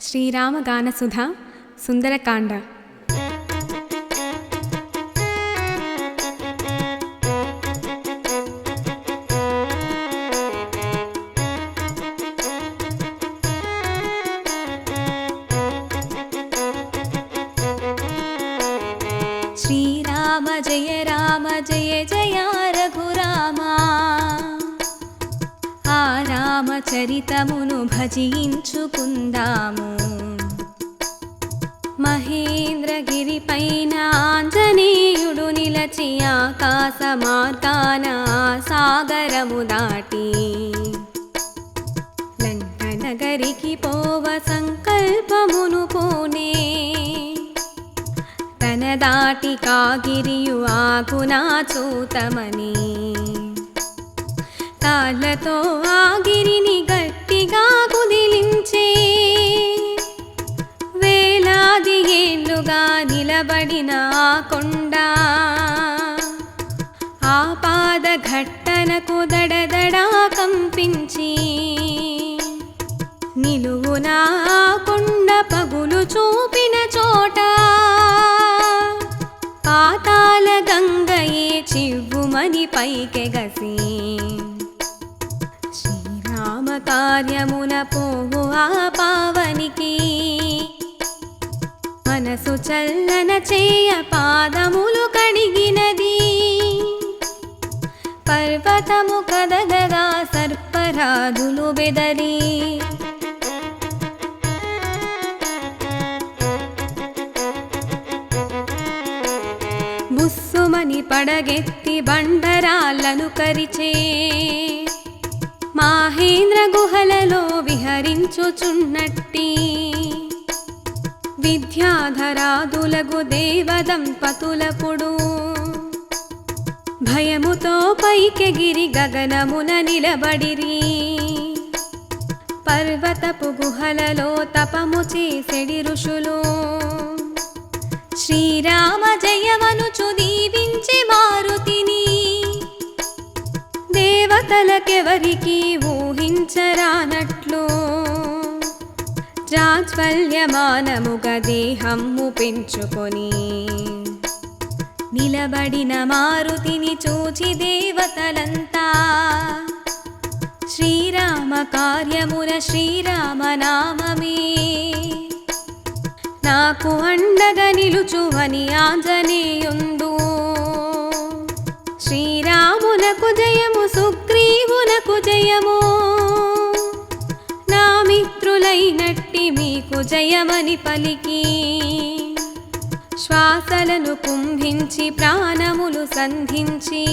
శ్రీరామగానసుధ సుందరకాండ. శ్రీరామ జయ రామ జయ జయ రఘురామా, ఆ రామచరితమును భజించుకుందాము. మహేంద్రగిరి పైన ఆంజనేయుడు నిలచి ఆకాశ మార్గాన సాగరము దాటి లంకనగరికి పోవ సంకల్పమును పోనే. తన దాటి కాగిరియు ఆగునా చూతమని కాళ్ళతో ఆగిరిని గట్టిగా కుదిలించే. వేలాది ఏళ్ళుగా నిలబడిన ఆ కొండ ఆ పాద ఘట్టనకు దడదడా కంపించి నిలువునా ఆ కొండ పగులు చూపిన చోట పాతాళ గంగయే చివ్వుమని పైకెగసి శ్రీరామ కార్యమున పోవు ఆ పావనికి మనసు చల్లన చేయ పాదములు కడిగినది. పర్వతము కదలగా సర్పరాజులు బెదరి బుస్సుమని పడగెత్తి బండరాళ్ళను కరిచే. మహేంద్ర గుహలలో విహరించుచున్నట్టి విద్యాధరాదులగు దేవదంపతులపుడు భయముతో పైకెగిరి గగనమున నిలబడిరి. పర్వతపు గుహలలో తపము చేసెడి ఋషులు శ్రీరామ జయమనుచు దీవించి మారుతిని. దేవతలకెవరికి ఊహించరానట్లు జాజ్వల్యమానముగ దేహము పెంచుకొని నిలబడిన మారుతిని చూచి దేవతలంతా శ్రీరామ కార్యమున శ్రీరామ నామమే నాకు అండగా నిలుచువని ఆంజనేయుండు. శ్రీరామునకు జయము, సుగ్రీవునకు జయము, నా మిత్రులైనట్టి మీకు జయమని పలికి శ్వాసలను కుంభించి ప్రాణములు సంధించి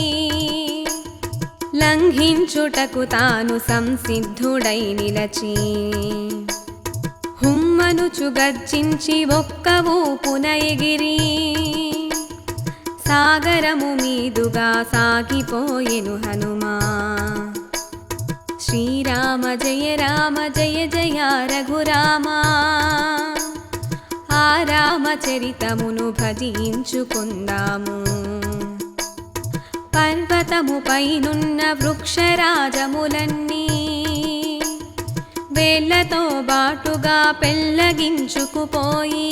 లంఘించుటకు తాను సంసిద్ధుడై నిలచి హుమ్మనుచు గర్జించి ఒక్క ఊపున ఎగిరి సాగరము మీదుగా సాగిపోయెను హనుమా. శ్రీరామ జయ రామ జయ జయ రఘురామా, ఆ రామచరితమును భజించుకుందాము. పర్వతము పైనున్న వృక్షరాజములన్నీ వేళ్లతో బాటుగా పెళ్ళగించుకుపోయి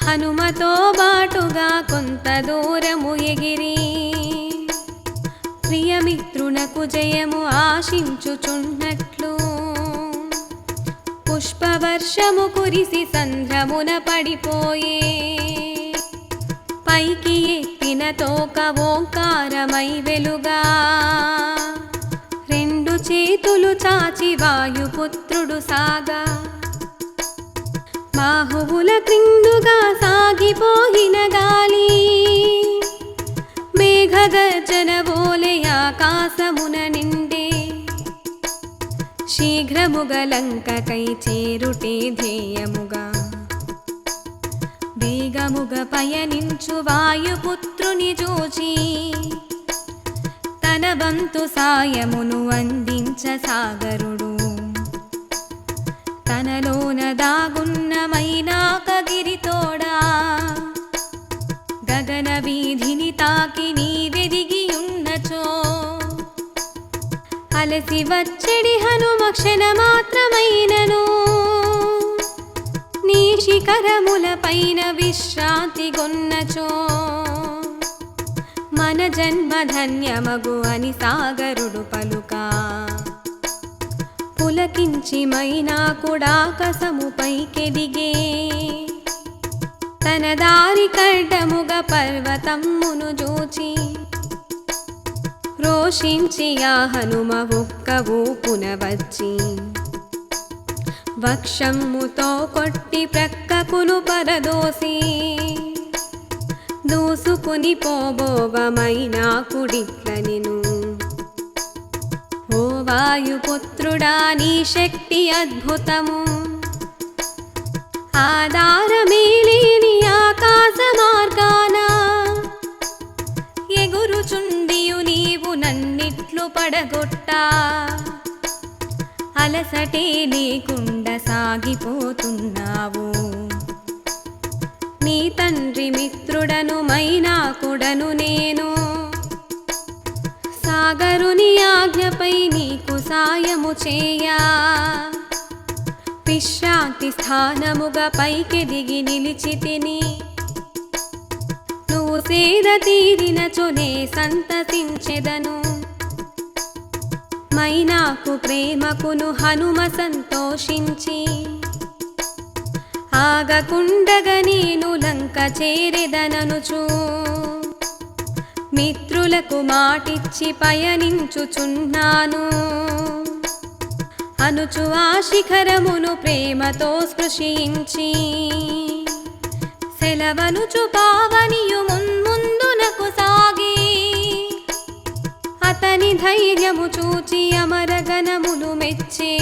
హనుమతో బాటుగా కొంత దూరము ఎగిరి ప్రియమిత్రునకు జయము ఆశించుచున్నట్లు పుష్పవర్షము కురిసి సంద్రమున పడిపోయే. పైకి ఎక్కిన తోక ఓంకారమై వెలుగా రెండు చేతులు చాచి వాయుపుత్రుడు సాగా బాహువుల క్రిందుగా సాగిపోయిన గాలి మేఘగర్జన బోలే ఆకాశమున నిండే. శీఘ్రముగ లంకకై చేరుటే ధ్యేయముగా వేగముగ పయనించు వాయుపుత్రుని చూచి తన వంతు సాయమును అందించ సాగరుడు. తనలోన దాగున్న మైనాకగిరితోడా గగన వీధిని తాకి నీవెదిగియున్నచో అలసి వచ్చెడి హనుమ క్షణ మాత్రమైనను కరములపైన విశ్రాంతి గొన్నచో మన జన్మ ధన్యమగు అని సాగరుడు పలుకా పులకించి మైనాకుడాకసము పైకెదిగే తన దారి కడ్డముగ పర్వతమ్మును జూచి రోషించి ఆ హనుమ ఒక్క ఊపున వచ్చి వక్షమ్ముతో కొట్టి ప్రక్కకును పరదోసి దూసుకుని పోబోవమైనాకుడిట్లనెను ఓ వాయుపుత్రుడా నీ శక్తి అద్భుతము ఆధారమేలేని ఆకాశ మార్గాన ఎగురుచుండియు నీవు నన్నిట్లు పడగొట్టా అలసటే లేకుండా సాగిపోతున్నావు నీ తండ్రి మిత్రుడను మైనాకుడను నేను సాగరుని ఆజ్ఞపై నీకు సాయము చేయా విశ్రాంతి స్థానముగా పైకెదిగి నిలిచితిని నువ్వు సేద తీరినచొనే సంతసించెదను మైనాకు ప్రేమకును హనుమ సంతోషించి ఆగకుండగ నేను లంక చేరెదననుచు మిత్రులకు మాటిచ్చి పయనించుచున్నాను అనుచు ఆ శిఖరమును ప్రేమతో స్పృశించి సెలవనుచు పావనియు మున్ముందునకు సాగి అతని ధైర్యము చూచి అమరగణములు మెచ్చి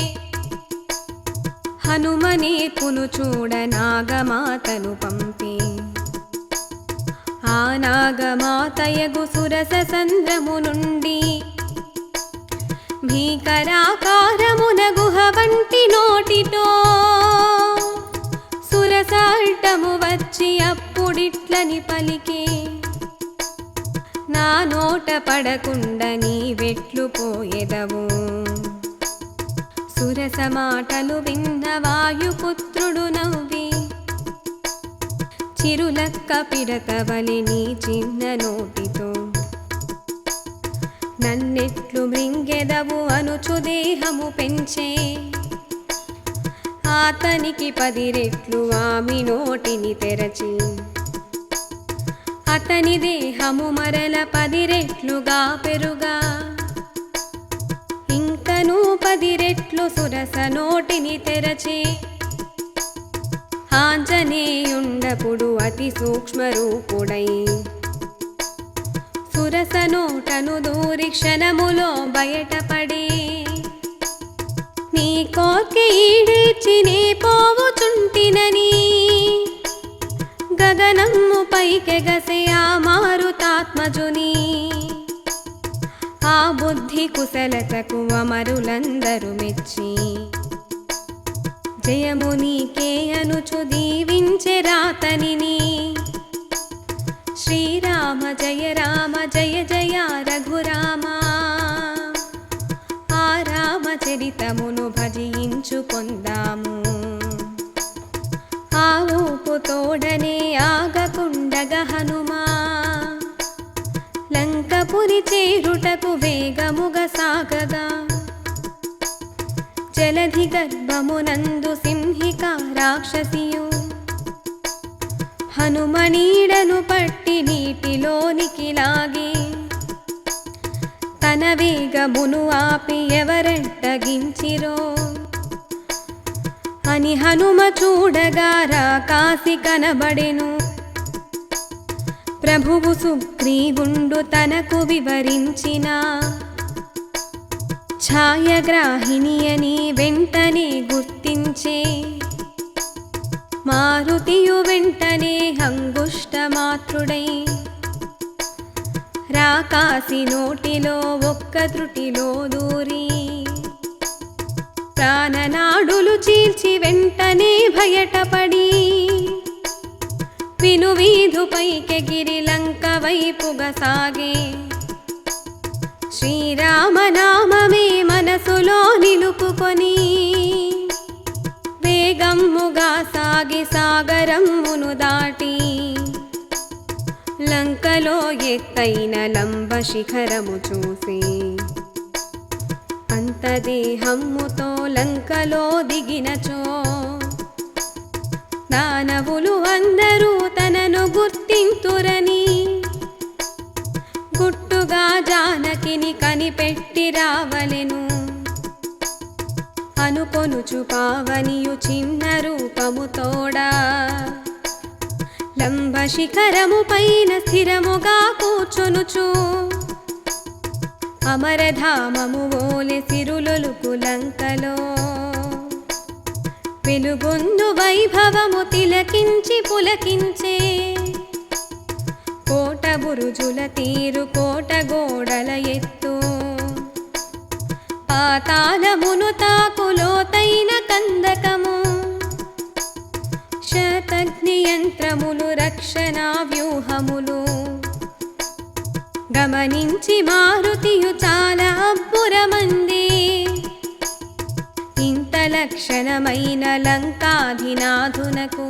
హనుమనేర్పును చూడ నాగమాతను పంపి ఆ నాగమాతయగు సురస సంద్రము నుండి భీకరాకారమున గుహ వంటి నోటితో సురసాల్టము వచ్చి అప్పుడిట్లని పలికే నా నోట పడకుండా నీ వెట్లు పోయెదవు సురస మాటలు విన్న వాయుపుత్రుడు నవ్వి చిరులక్క పిడతవలి నీ చిన్న నోటితో నన్నెట్లు మృంగెదవు అనుచు దేహము పెంచే అతనికి 10 రెట్లు ఆమె నోటిని తెరచి అతని దేహము మరల 10 రెట్లుగా పెరుగా ఇంకను 10 రెట్లు సురస నోటిని తెరచి ఆంజనేయుండపుడు అతి సూక్ష్మ రూపుడై సురస నోటను దూరి క్షణములో బయటపడి నీ కోర్కె ఈడేర్చి నే పోవుచుంటినని గగనమ్ము పైకెగసే ఆ మారుతాత్మజుని ఆ బుద్ధి కుశలతకు అమరులందరూ మెచ్చి జయము నీకే అనుచు దీవించెరాతనిని శ్రీరామ జయ జయ రఘురామ ఆ రామచరితమును భజించు పొందాము ఆ ఊపు తోడనే ఆగకుండగ హనుమా లంకపురి చేరుటకు వేగముగ సాగగా జలధి గర్భమునందు సింహిక రాక్షసియు హనుమనీడను పట్టి నీటిలోనికి లాగి తన వేగమును ఆపి ఎవరెట్టగించిరో అని హనుమ చూడగా రాకాసి కనబడెను ప్రభువు సుగ్రీవుండు తనకు వివరించిన ఛాయగ్రాహిణి అని వెంటనే గుర్తించే మారుతియు వెంటనే అంగుష్టమాత్రుడై రాకాసి నోటిలో ఒక్క త్రుటిలో దూరి ప్రాణనాడులు చీల్చి వెంటనే బయటపడి వినువీధుపైకెగిరి లంక వైపుగా సాగే శ్రీరామనామమే మనసులో నిలుపుకొని వేగమ్ముగా సాగి సాగరమ్మును దాటి లంకలో ఎత్తైన లంబ శిఖరము చూసి అంత దేహమ్ముతో లంకలో దిగినచో దానవులు అందరూ తనను గుర్తింతురని గుట్టుగా జానకిని కనిపెట్టి రావలెను అనుకొనుచు పావనియు చిన్న రూపము తోడా లంబ శిఖరము పైన స్థిరముగా కూర్చొనుచు అమరధామము ఓలె సిరులొలుకు లంకలో వెలుగొందు వైభవము తిలకించి పులకించే కోట బురుజుల తీరు కోట గోడల ఎత్తు పాతాళమును తాకు లోతైన కందకము శతగ్ని యంత్రములు రక్షణ వ్యూహములు గమనించి మారుతియు చాలా అబ్బురమంది ఇంత లక్షణమైన లంకాధినాథునకు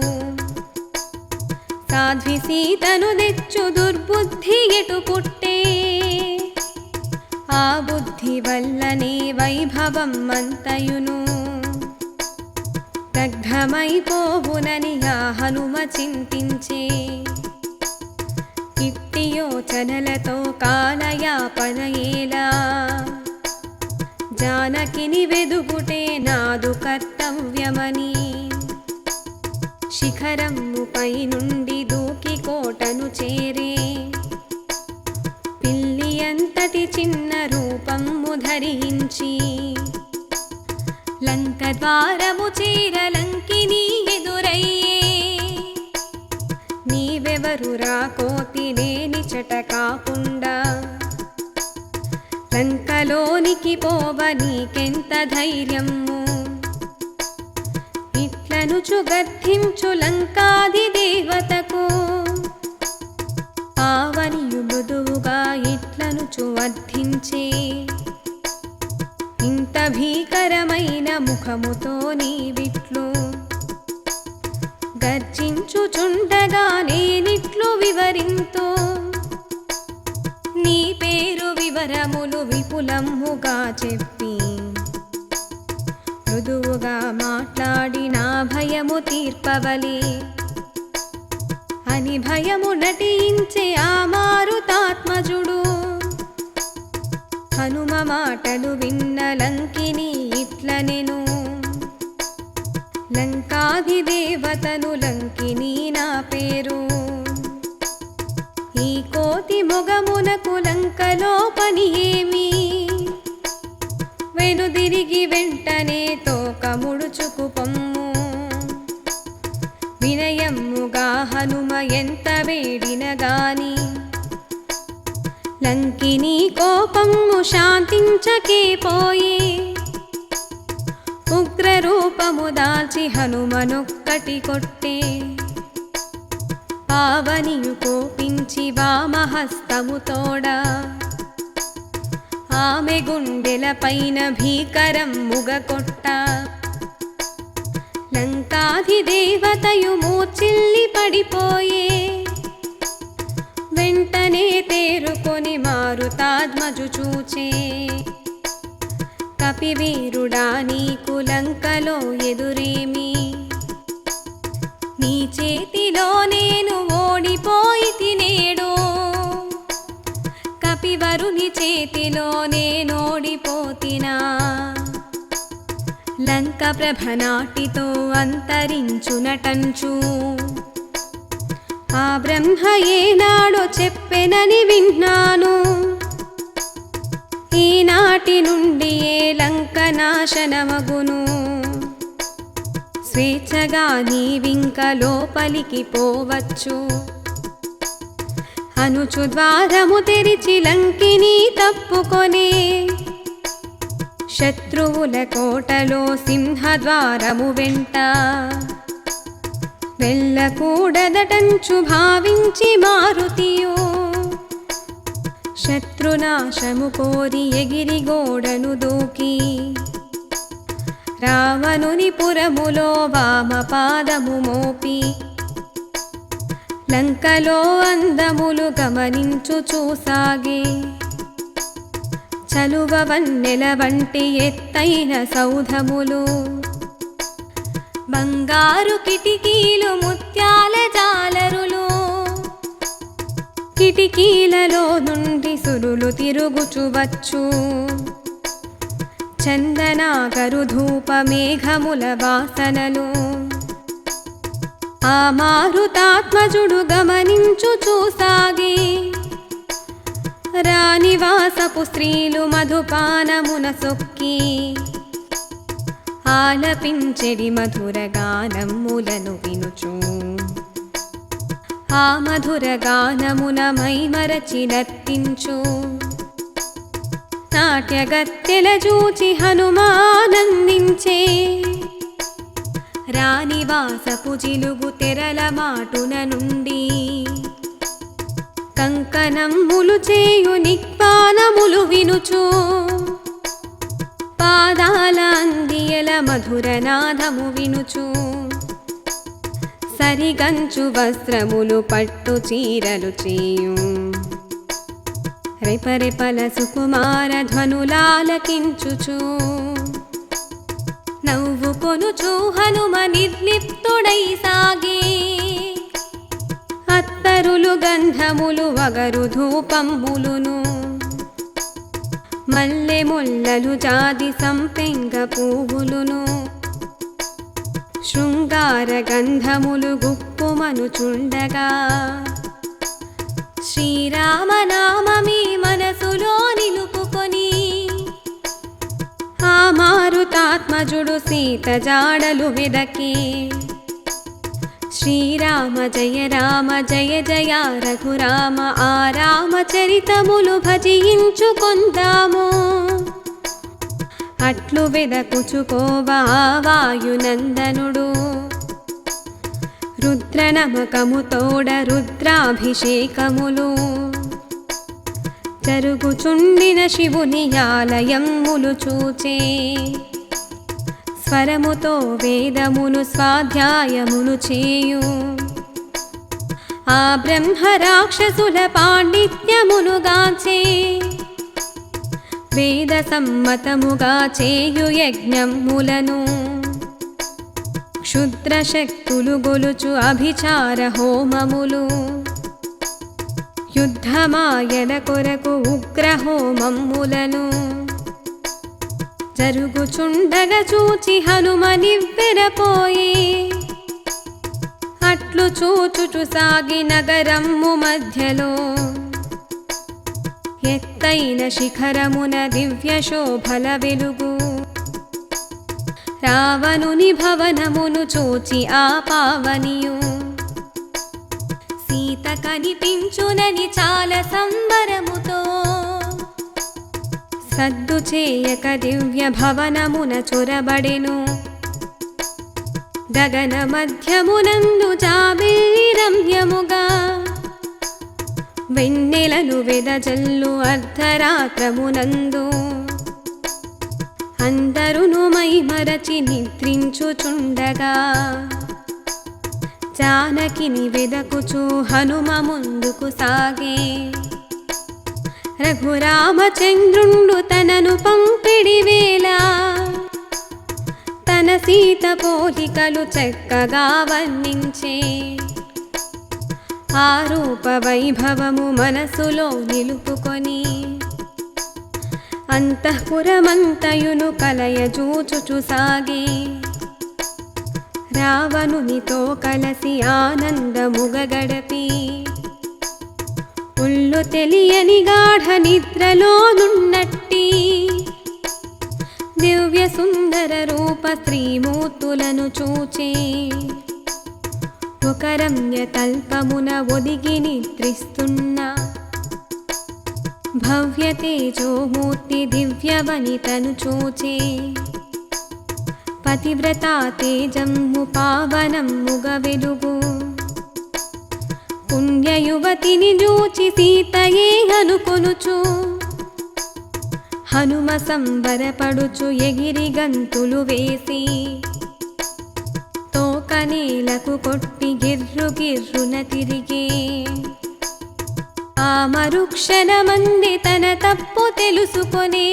సాధ్వి సీతను తెచ్చు దుర్బుద్ధి ఎటు పుట్టే ఆ బుద్ధి వల్లనే వైభవం అంతయును దగ్ధమైపోవునని ఆ హనుమ చింతించే ఇట్టి యోచనలతో కాలయాపన ఏలా జానకిని వెదుగుటే నాదు కర్తవ్యమని శిఖరముపై నుండి దూకి కోటను చేరే పిల్లి అంతటి చిన్న రూపము ధరించి లంక ద్వారము చేర లంకిని ఎదురయ్యే నీవెవరు రాకోతి లేనిచట కాకుండా లంకలోనికి పోవ నీకెంత ధైర్యము ఇట్లనుచు గర్ధించు లంకాది దేవతకు పావనియు మృదువుగా ఇట్లనుచు వర్ధించే ఇంత భీకరమైన ముఖముతో నీవిట్లు గర్జించుచుండగా నేనిట్లు వివరింతో నీ పేరు వివరములు విపులముగా చెప్పి మృదువుగా మాట్లాడి నా భయము తీర్పవలే అని భయము నటించే ఆ మారుతాత్మజుడు హనుమ మాటలు విన్న లంకిని ఇట్లనెను లంకాధిదేవతను లంకిని నా పేరు ఈ కోతి మొగమునకు లంకలో పని ఏమి వెనుదిరిగి వెంటనే తోక ముడుచుకు పొమ్ము వినయమ్ముగా హనుమ ఎంత వేడిన గాని లంకిని కోపము శాంతించకే పోయే ఉగ్రరూపము దాల్చి హనుమనొక్కటి కొట్టే పావనియు కోపించి వామహస్తము తోడా ఆమె గుండెల పైన భీకరమ్ముగ కొట్ట లంకాధిదేవతయు మూర్చిల్లి పడిపోయే వెంటనే తేరుకొని మారుతాత్మజు చూచే కపివీరుడా నీకు లంకలో ఎదురేమి నీ చేతిలో నేను ఓడిపోయి తినేడు కపివరుని చేతిలో నేనోడిపోతినా లంక ప్రభనాటితో అంతరించునటంచు ఆ బ్రహ్మ ఏనాడో చెప్పెనని విన్నాను ఈనాటి నుండి ఏ లంక నాశనమగును స్వేచ్ఛగా నీవింక లోపలికి పోవచ్చు అనుచు ద్వారము తెరిచి లంకిని తప్పుకొనే శత్రువుల కోటలో సింహద్వారము వెంట వెళ్ళకూడదటంచు భావించి మారుతియో శత్రునాశము కోరి ఎగిరి గోడను దూకి రావణుని పురములో వామపాదము మోపి లంకలో అందములు గమనించు చూసాగే. చలువ వన్నెల వంటి ఎత్తైన సౌధములు, బంగారు కిటికీలు, ముత్యాల జాలరులు, కిటికీలలో నుండి సురులు తిరుగుచువచ్చు. చందనాగరు ధూప మేఘముల వాసనలు ఆ మారుతాత్మజుడు గమనించు చూసాగే. రాణివాసపు స్త్రీలు మధుపానమున సొక్కి ఆలపించెడి మధుర గానములను వినుచు ఆ మధుర గానమున మైమరచి నర్తించు. నాట్యగత్తెల చూచి హనుమానందించే. రాణివాసపు జిలుగు తెరల మాటున నుండి కంకణములు చేయు నిక్పానములు వినుచు పాదాల అందియల మధుర నాదము వినుచు సరిగంచు వస్త్రములు పట్టు చీరలు చేయు. రెపరెపల సుకుమార ధ్వనులాలకించుచు నవ్వుకొనుచు హనుమ నిర్లిప్తుడై సాగే. అత్తరులు గంధములు వగరు ధూపములును మల్లె ముల్లలు జాతి సంపెంగ పువ్వులును శృంగార గంధములు గుప్పుమను చుండగా. శ్రీరామనామమి మనసులో నిలుపుకొని ఆ మారుతాత్మజుడు సీత జాడలు వెదకి. శ్రీరామ జయ రామ జయ జయ రఘురామ ఆ రామచరితములు భజించుకొందాము. అట్లు వెదకుచుకోవా వాయునందనుడు రుద్రనమకము తోడ రుద్రాభిషేకములు జరుగుచుండిన శివుని ఆలయములు చూచే. స్వరముతో వేదమును స్వాధ్యాయమును చేయు ఆ బ్రహ్మ రాక్షసుల పాండిత్యమును గాచే. వేద సమ్మతముగా చేయు యజ్ఞములను క్షుద్ర శక్తులు గొలుచు అభిచార హోమములు యుద్ధమాయల కొరకు ఉగ్రహోమములను జరుగుచుండగ చూచి హనుమ నివ్వెరపోయే. అట్లు చూచుచు సాగి నగరము మధ్యలో ఎత్తైన శిఖరమున దివ్య శోభల వెలుగు. రావణుని భవనమును చూచి ఆ పావనియు సీత కనిపించునని చాలా సంబరముతో సద్దు చేయక దివ్య భవనమున చొరబడెను. గగన మధ్యమునందు జాబిల్లి రమ్యముగా వెన్నెలను వెదజల్లు అర్ధరాత్రమునందు అందరును మైమరచి నిద్రించుచుండగా జానకిని వెదకుచు హనుమ ముందుకు సాగే. రఘురామచంద్రుండు తనను పంపిడి వేళ తన సీత పోలికలు చక్కగా వర్ణించే. ఆ రూప వైభవము మనసులో నిలుపుకొని అంతఃపురమంతయును కలయజూచుచు సాగే. రావణునితో కలసి ఆనందముగ గడపి ఉల్లు తెలియని గాఢ నిద్రలోనున్నట్టి దివ్య సుందర రూప స్త్రీమూర్తులను చూచే. ఒక రమ్య తల్పమున ఒదిగి నిద్రిస్తున్న భవ్య తేజోమూర్తి దివ్య వనితను చూచే. పతివ్రత తేజమ్ము పావనమ్ముగ వెలుగు పుణ్యయువతిని చూచి సీతయే అనుకొనుచు హనుమ సంబరపడుచు ఎగిరి గంతులు వేసి తోక నేలకు కొట్టి గిర్రు గిర్రున తిరిగే. ఆ మరుక్షణమంది తన తప్పు తెలుసుకొనే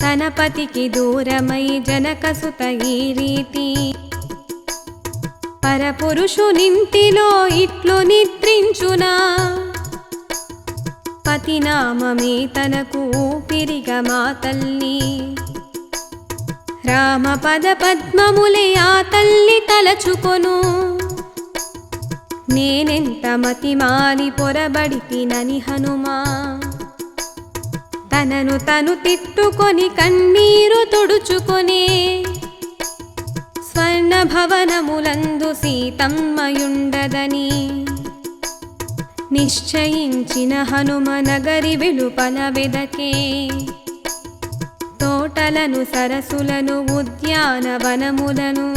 తన పతికి దూరమై జనకసుత ఈ రీతి పరపురుషునింటిలో ఇట్లు నిద్రించునా. పతినామమే తనకు ఊపిరిగా మా తల్లి, రామ పద పద్మములే ఆ తల్లి తలచుకొను. నేనెంత మతిమాలి పొరబడి తినని హనుమా, తనను తను తిట్టుకొని కన్నీరు తుడుచుకొనే. స్వర్ణ భవనములందు సీతమ్మయుండదని నిశ్చయించిన హనుమ నగరి వెలుపల వెదకే. తోటలను సరసులను ఉద్యానవనములను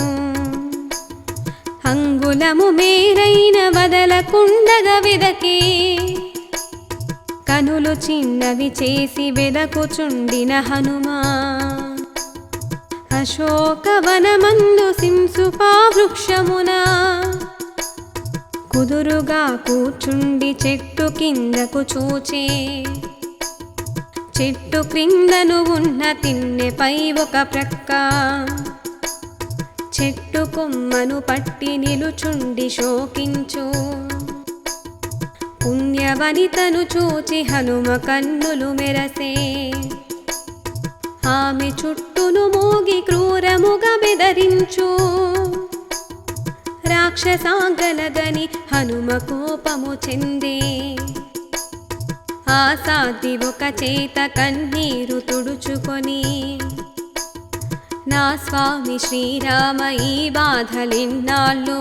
అంగుళము మేరైన వదలకుండగా వెదకే. కనులు చిన్నవి చేసి వెదకుచుండిన హనుమా అశోకవనమందు సింసుపా వృక్షమున కుదురుగా కూర్చుండి చెట్టు కిందకు చూచే. చెట్టు క్రిందను ఉన్న తిన్నెపై ఒక ప్రక్క చెట్టు కొమ్మను పట్టి నిలుచుండి శోకించు. పుణ్యవనితను చూచి హనుమ కన్నులు మెరసే. ఆమె చుట్టూను మోగి క్రూరముగా బెదరించు. రాక్షసాంగలగని హనుమ కోపము చెందే. ఆ సాధ్వి ఒక చేత కన్నీరు తుడుచుకొని, నా స్వామి శ్రీరామ ఈ బాధలిన్నాళ్ళు,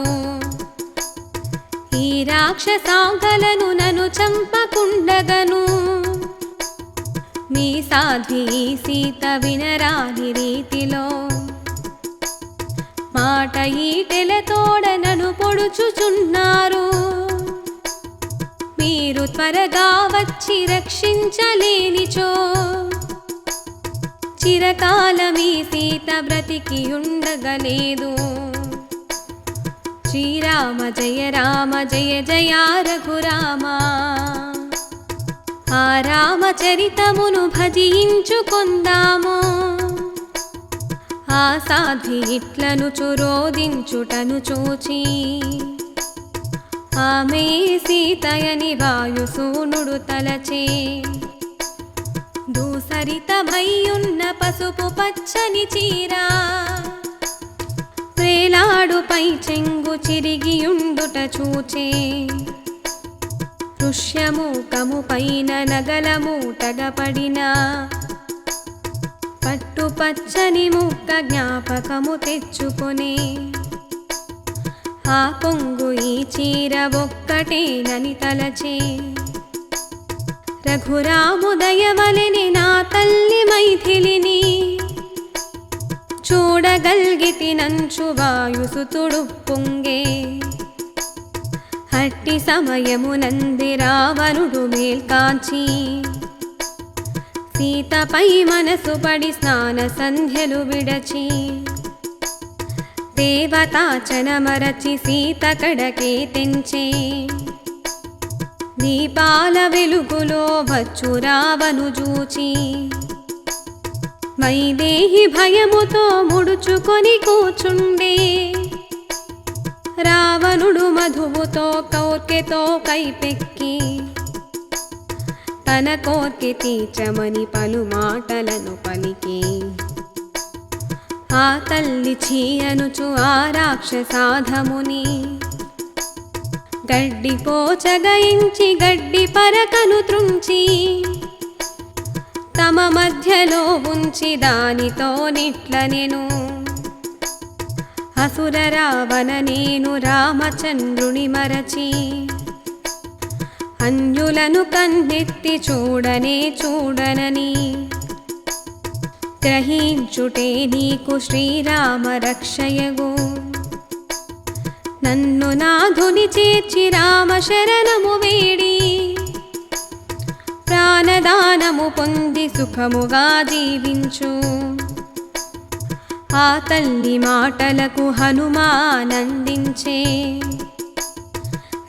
ఈ రాక్షసాంగలను నన్ను చంపకుండగను. మీ సాధ్వి సీత వినరాని రీతిలో మాట ఈటెలతోడ నన్ను పొడుచుచున్నారు. మీరు త్వరగా వచ్చి రక్షించలేనిచో చిరకాలమీ సీత బ్రతికి ఉండగలేదు. శ్రీరామ జయ రామ జయ జయ రఘురామ. ఆ రామచరితమును భజించుకొందాము. ఆ సాధ్వి ఇట్లను చురోదించుటను చూచి, ఆమె సీతయని వాయుసూనుడు తలచే. దూసరితమయ్యున్న పసుపు పచ్చని చీరా ప్రేలాడుపై చెంగు చిరిగియుండుట చూచే. ఋష్యమూకము పైన నగలమూటగా పడిన పట్టు పచ్చని ముక్క జ్ఞాపకము తెచ్చుకొనే. ఆ కొంగు ఈ చీర ఒక్కటేనని తలచే. రఘురాముదయవలెని నా తల్లి మైథిలిని చూడగల్గితినంచు వాయుసుతుడు పొంగే. అట్టి సమయమునంది రావణుడు మేల్కాంచి సీతపై మనసు పడి స్నాన సంధ్యలు విడచి, దేవతాచన మరచి సీత కడకే తెంచే. దీపాల వెలుగులో వచ్చు రావను చూచి, వైదేహి భయముతో ముడుచుకొని కూచుండే. రావణుడు మధువుతో కౌర్కెతో కైపెక్కి తన కోర్కె తీర్చమని పలు మాటలను పలికి, ఆ తల్లి చీయనుచు ఆ రాక్షసాధముని గడ్డి పోచగయించి గడ్డి పరకను త్రుంచి, తమ మధ్యలో ఉంచి దానితో నిట్లనెను, అసుర రావణ నేను రామచంద్రుని మరచి, అన్యులను కన్నెత్తి చూడనే చూడనని గ్రహించుటే నీకు శ్రీరామ రక్షయగు. నన్ను నాధుని చేర్చి రామ శరణము వేడి ప్రాణదానము పొంది సుఖముగా జీవించు. ఆ తల్లి మాటలకు హనుమానందించే.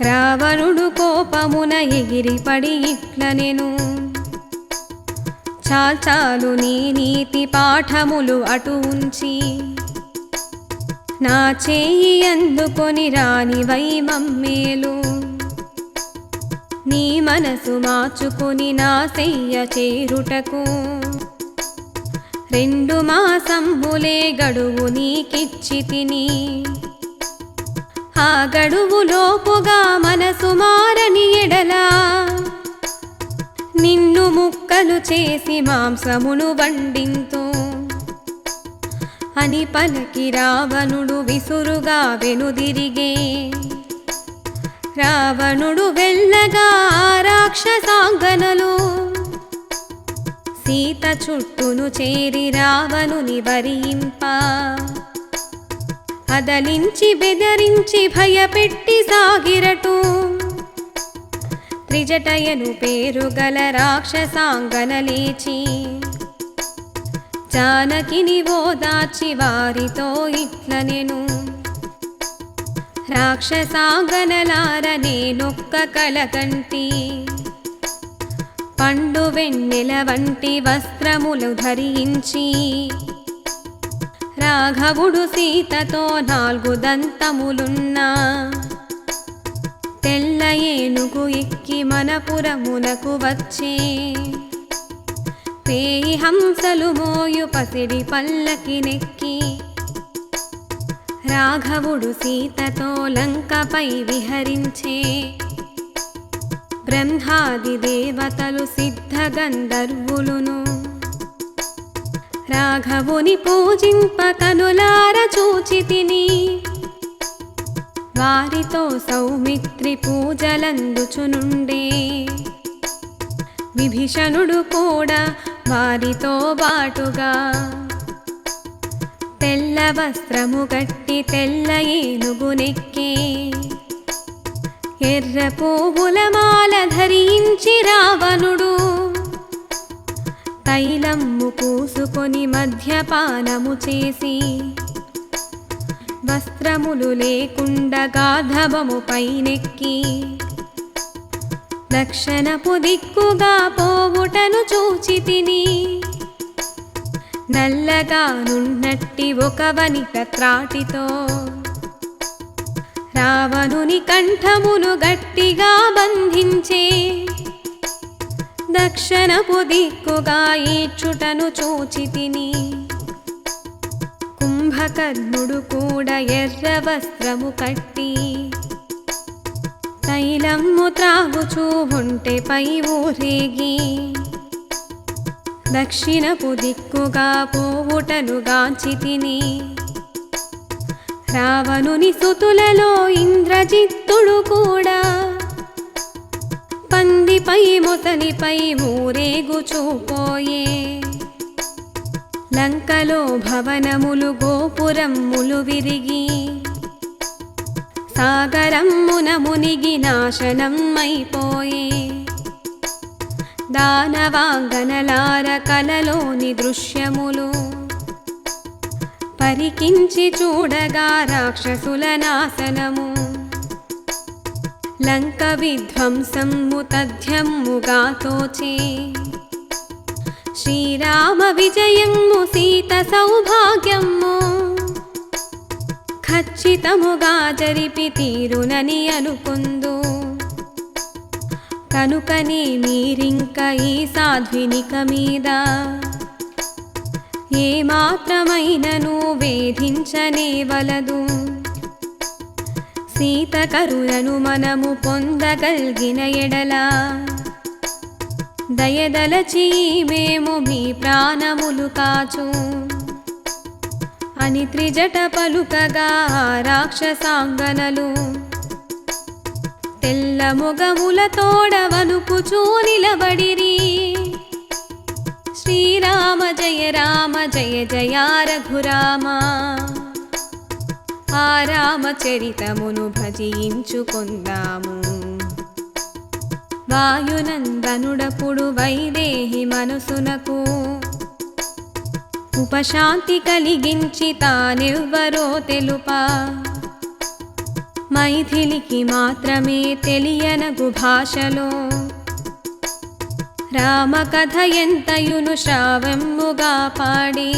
రావణుడు కోపమున ఎగిరిపడి ఇట్లనెను, చాలు నీ నీతి పాఠములు అటు ఉంచి, నా చేయి అందుకొని రానివై మమ్మేలు. నీ మనసు మార్చుకొని నా శయ్య చేరుటకు 2 మాసంబులే గడువు నీకిచ్చి తిని. ఆ గడువులోపుగా మనసు మారని ఎడలా నిన్ను ముక్కలు చేసి మాంసమును వండింతు అని పలికి రావణుడు విసురుగా వెనుదిరిగే. రావణుడు వెళ్ళగా రాక్షసాంగనలు సీత చుట్టూను చేరి రావణుని వరింప. అదలించి బెదరించి భయపెట్టి సాగిరటు. త్రిజటయను పేరుగల రాక్షసాంగన లేచి జానకిని ఓదార్చి వారితో ఇట్లనెను, రాక్షసాంగనలార నేనొక్క కలకంటి, పండు వెన్నెల వంటి వస్త్రములు ధరించి రాఘవుడు సీతతో 4 దంతములున్న తెల్ల ఏనుగు ఎక్కి మనపురమునకు వచ్చే. పేయి హంసలు మోయు పసిడి పల్లకినెక్కి రాఘవుడు సీతతో లంకపై విహరించే. బ్రహ్మాది దేవతలు సిద్ధ గంధర్వులును రాఘవుని పూజింప కనులార చూచి తిని. వారితో సౌమిత్రి పూజలందుచునుండే. విభీషణుడు కూడా వారితో బాటుగా తెల్ల వస్త్రము గట్టి తెల్ల ఏనుగునెక్కే. ఎర్ర పువ్వుల మాల ధరించి రావణుడు తైలమ్ము పూసుకొని మద్యపానము చేసి వస్త్రములు లేకుండా గార్ధవము పైనెక్కి దక్షిణపు దిక్కుగా పోవుటను చూచి తిని. నల్లగా నున్నట్టి ఒక వనిత త్రాటితో రావణుని కంఠమును గట్టిగా బంధించే. దక్షిణపు దిక్కుగా ఈడ్చుటను చూచి తిని. కుంభకర్ణుడు కూడా ఎర్ర వస్త్రము కట్టి తైలమ్ము త్రాగుచూ ఒంటెపై ఊరేగి దక్షిణపు దిక్కుగా పోవుటను గాంచి తిని. రావణుని సుతులలో ఇంద్రజిత్తుడు కూడా పందిపై మొసలిపై ఊరేగుచూపోయే. లంకలో భవనములు గోపురములు విరిగి సాగరమున మునిగి నాశనం అయిపోయే. దానవాంగనలార కలలోని దృశ్యములు పరికించి చూడగా రాక్షసుల నాశనము. లంక విధ్వంసము తథ్యముగా తోచే. శ్రీరామ విజయము సీత సౌభాగ్యము ఖచ్చితముగా జరిపి తీరునని అనుకుందు. కనుకనే మీరింక ఈ సాధ్వినిక మీద ఏ మాత్రమైనను వేధించనేవలదు. సీత కరుణను మనము పొందగలిగిన ఎడలా దయదలచి మేము మీ ప్రాణములు కాచు అని త్రిజట పలుకగా రాక్షసాంగనలు తెల్ల మొగముల తోడ వణుకుచూ నిలబడిరి. శ్రీరామ జయ రామ జయ జయ రఘురామ. ఆ రామచరితమును భజించుకొందాము. వాయునందనుడపుడు వైదేహి మనసునకు ఉపశాంతి కలిగించి తానెవ్వరో తెలుపా మైథిలికి మాత్రమే తెలియనగు భాషలో రామకథ ఎంతయును శ్రావమ్ముగా పాడి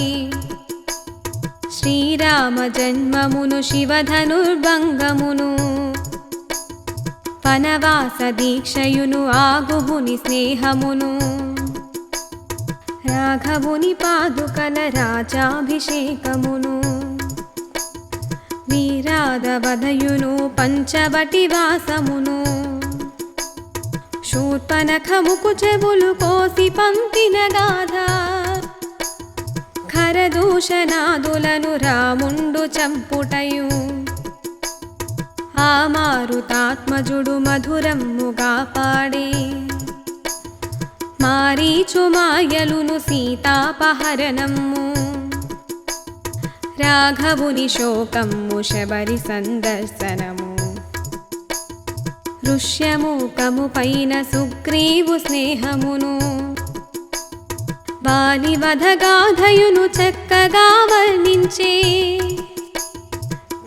శ్రీరామ జన్మమును శివధనుర్భంగమును వనవాస దీక్షయును ఆగుహుని స్నేహమును రాఘవుని పాదుకల రాజాభిషేకమును వీరాదవధయును పంచవటి వాసమును శూర్పనఖముకు చెవులు కోసి పంపిన గాథ ఖరదూషణాదులను రాముండు చంపుటయు ఆ మారుతాత్మజుడు మధురమ్ముగా పాడే మారీచు మాయలును సీతాపహరణము రాఘవుని శోకము శబరి సందర్శనము ఋష్యమూకము పైన సుగ్రీవు స్నేహమును బాలివధగాధయును చక్కగా వర్ణించే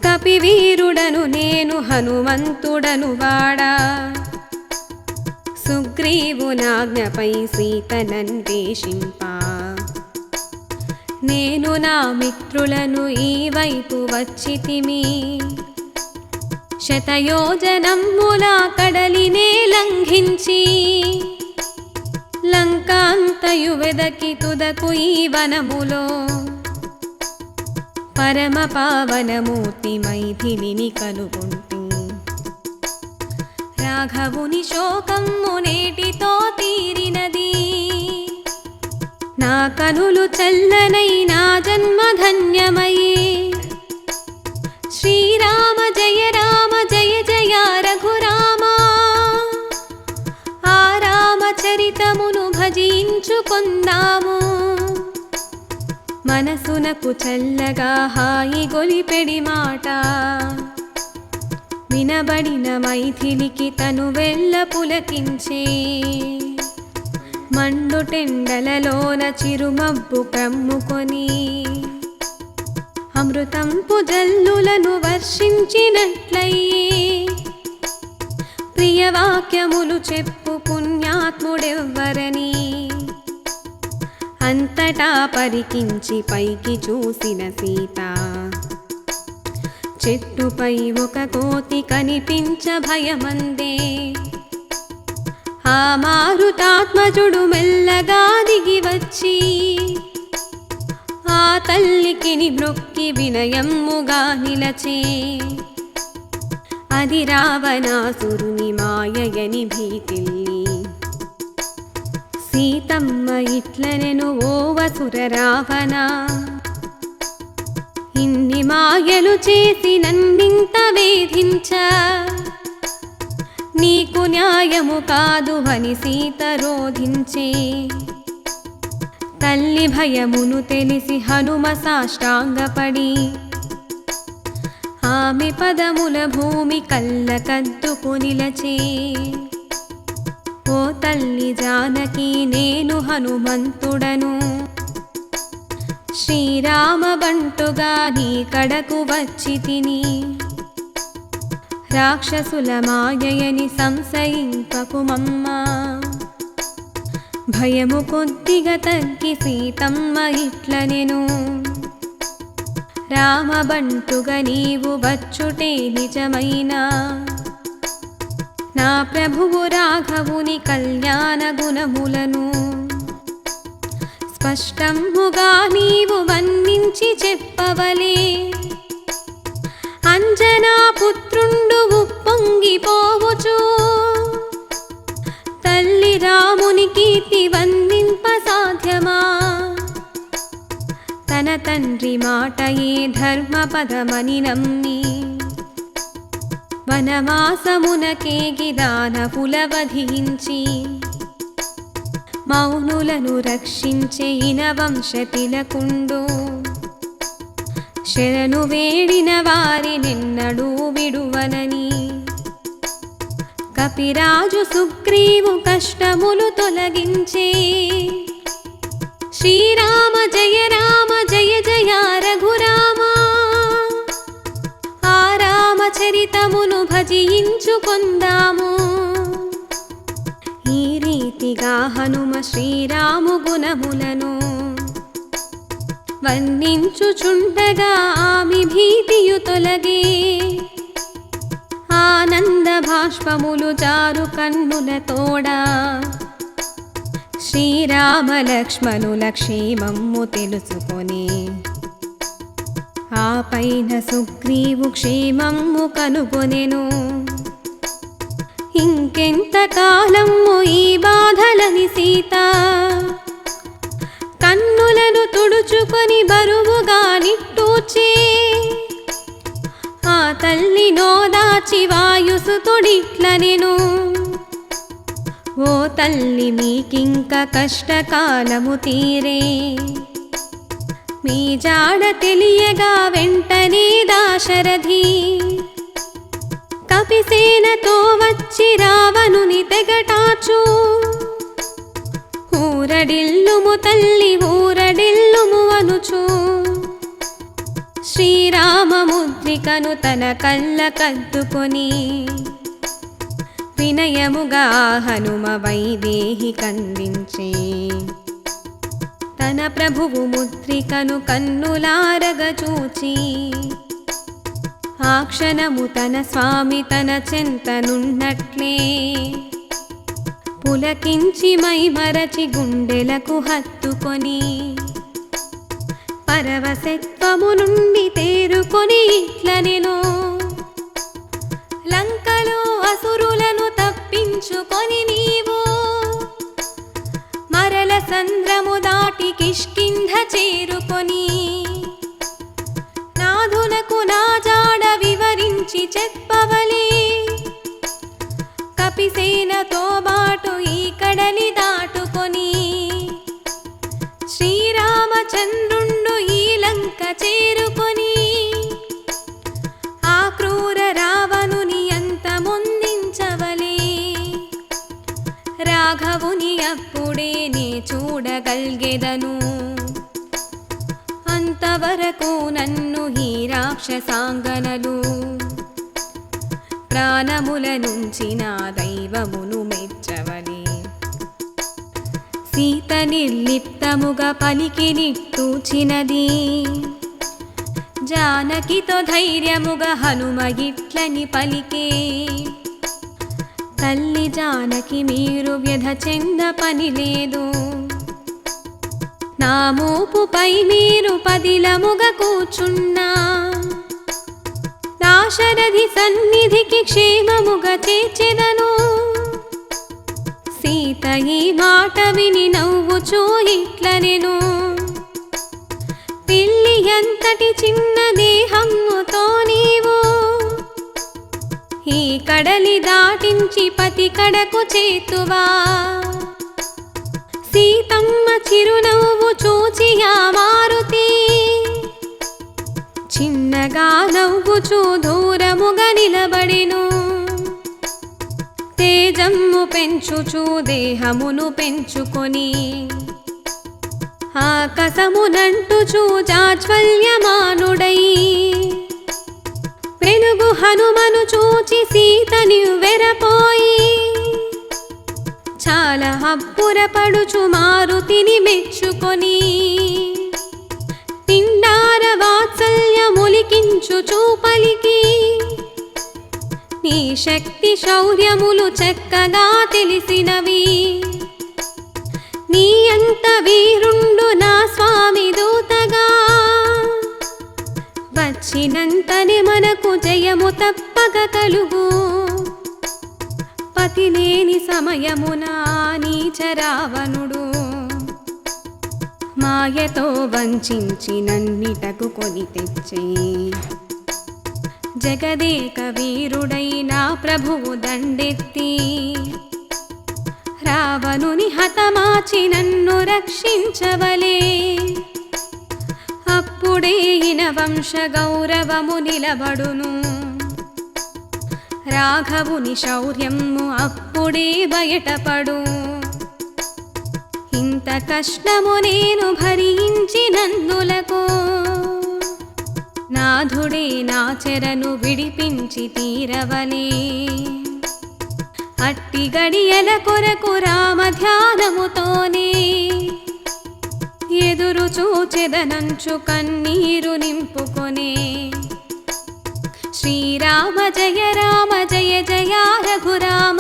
కపివీరుడను నేను హనుమంతుడను వాడా సుగ్రీవునాజ్ఞపై సీతనన్వేషింపా నేను నా మిత్రులను ఈ వైపు వచ్చితిమి శతయోజనమ్ములా కడలినే లంఘించి లంకాంతయు వెదకి తుదకు ఈ వనములో పరమ పావనమూర్తి మైథిలిని కనుగొంటి రాఘవుని శోకము నేటితో తీరినది నా కనులు చల్లనై నా జన్మ ధన్యమయే శ్రీరామ జయ జయ రఘురామ ఆ రామచరితమును భజించుకొందాము మనసునకు చల్లగా హాయి గొలిపెడి మాట వినబడిన మైథిలికి తను వెళ్ళ పులకించే మండుటెండలలోన చిరుమబ్బు కమ్ముకొని అమృతంపు జల్లులను వర్షించినట్లయ్యే ప్రియవాక్యములు చెప్పు పుణ్యాత్ముడెవ్వరని అంతటా పరికించి పైకి చూసిన సీత చెట్టుపై ఒక కోతి కనిపించ భయమందే ఆ మారుతాత్మజుడు మెల్లగా దిగి వచ్చి ఆ తల్లికి మ్రొక్కి వినయమ్ముగా నిలచే అది రావణాసురుని మాయయని భీతిల్లి సీతమ్మ ఇట్లనెను ఓ వసుర రావణ ఇన్ని మాయలు చేసి నన్నింత వేధించ నీకు న్యాయము కాదు అని సీత రోధించే తల్లి భయమును తెలిసి హనుమ సాష్టాంగపడి ఆమె పదముల భూమి కల్ల కద్దుకు నిలచే ఓ తల్లి జానకి నేను హనుమంతుడను శ్రీరామ బంటుగా నీ కడకు వచ్చి తిని రాక్షసుల మాయయని సంశయింపకుమమ్మా భయము కొద్దిగా తగ్గి సీతమ్మ ఇట్లనెను రామబంటుగా నీవు వచ్చుటే నిజమైనా నా ప్రభువు రాఘవుని కళ్యాణ గుణములను స్పష్టముగా నీవు వర్ణించి చెప్పవలే అంజనా పుత్రుండు ఉప్పొంగిపోవుచు తల్లి రాముని కీర్తి వందింప సాధ్యమా తన తండ్రి మాటయే ధర్మపదమని నమ్మి వనవాసమునకేగి దానవుల వధించి మౌనులను రక్షించే ఇనవంశతిలకుండు శరణు వేడిన వారి నిన్నడు విడువనని కపిరాజు సుగ్రీవు కష్టములు తొలగించే శ్రీరామ జయ జయ రఘురామ ఆ రామచరితమును భజించుకొందాము ఈ రీతిగా హనుమ శ్రీరాము గుణములను వర్ణించుచుండగా ఆమె భీతియు తొలగే ఆనంద భాష్పములు జారు కన్నుల తోడా శ్రీరామ లక్ష్మణుల క్షేమము తెలుసుకొని ఆ పైన సుగ్రీవు క్షేమము కనుగొనెను ఇంకెంత కాలము ఈ బాధలని సీత కన్నులను తుడుచుకొని బరువుగా నిట్టూచే ఆ తల్లి నోదాచి వాయుసుతుడిట్లనెను ఓ తల్లి మీకింక కష్టకాలము తీరే మీ జాడ తెలియగా వెంటనే దాశరథి కపిసేనతో వచ్చి రావణుని తెగటాచు ఊరడిల్లుము తల్లి ఊరడిల్లుము అనుచు శ్రీరామముద్రికను తన కళ్ళ కద్దుకొని వినయముగా హనుమ వైదేహి కందించే తన ప్రభువు ముద్రికను కన్నులారగ చూచి ఆ క్షణము తన స్వామి తన చెంతనున్నట్లే పులకించి మైమరచి గుండెలకు హత్తుకొని పరవశత్వము నుండి తేరుకొని ఇట్లనెను లంకలో అసురులను తప్పించుకొని నీవు మరల సంద్రము దాటి కిష్కింధ చేరుకొని నాథునకు నా జాడ వివరించి చెప్పవలే కపిసేనతో బాటు ఈ కడలి దాటుకొని శ్రీరామచంద్రుండు ఈ లంక చేరుకొని ఆ క్రూర రావణుని అంతమొందించవలే రాఘవుని అప్పుడే నే చూడగల్గెదను అంతవరకు నన్ను ఈ రాక్షసాంగనలు ప్రాణముల నుంచి నా దైవమును మెచ్చవలే సీత నిర్లిప్తముగా పలికి నిట్టూచినది జానకితో ధైర్యముగా హనుమ ఇట్లని పలికే తల్లి జానకి మీరు వ్యధ చెంద పని లేదు నా మోపుపై మీరు పదిలముగా కూర్చున్నా దాశరథి సన్నిధికి క్షేమముగా చేర్చెదను సీత ఈ మాట విని నవ్వుచూ ఇట్లనెను పిల్లి ఎంతటి చిన్న దేహముతో నీవు ఈ కడలి దాటించి పతి కడకు చేతువా సీతమ్మ చిరునవ్వు చూచి ఆ మారుతి చిన్నగా నవ్వుచూ దూరముగా నిలబడెను తేజమ్ము పెంచుచూ దేహమును పెంచుకొని ఆకాశమునంటుచూ జాజ్వల్యమానుడై వెలుగు హనుమను చూచి సీతని వెరపోయి చాలా అబ్బురపడుచు మారుతిని మెచ్చుకొని తిండార వాత్సల్యములికించుచూ పలికి నీ శక్తి శౌర్యములు చక్కగా తెలిసినవి నీ అంత వీరుండు నా స్వామి దూతగా వచ్చినంతనే మనకు జయము తప్పక కలుగు పతిలేని సమయమున నీచ రావణుడు మాయతో వంచించి నన్నిటకు కొని తెచ్చే జగదేక వీరుడైన ప్రభువు దండెత్తి రావణుని హతమాచి నన్ను రక్షించవలే అప్పుడే ఇన వంశ గౌరవము నిలబడును రాఘవుని శౌర్యము అప్పుడే బయటపడు. ఇంత కష్టము నేను భరించినందులకు నాథుడే నా చెరను విడిపించి తీరవలే. అట్టి గడియల కొరకు రామ ధ్యానముతోనే ఎదురు చూచెదనంచు కన్నీరు నింపుకొనే. శ్రీరామ జయ రామ జయ జయ రఘురామ,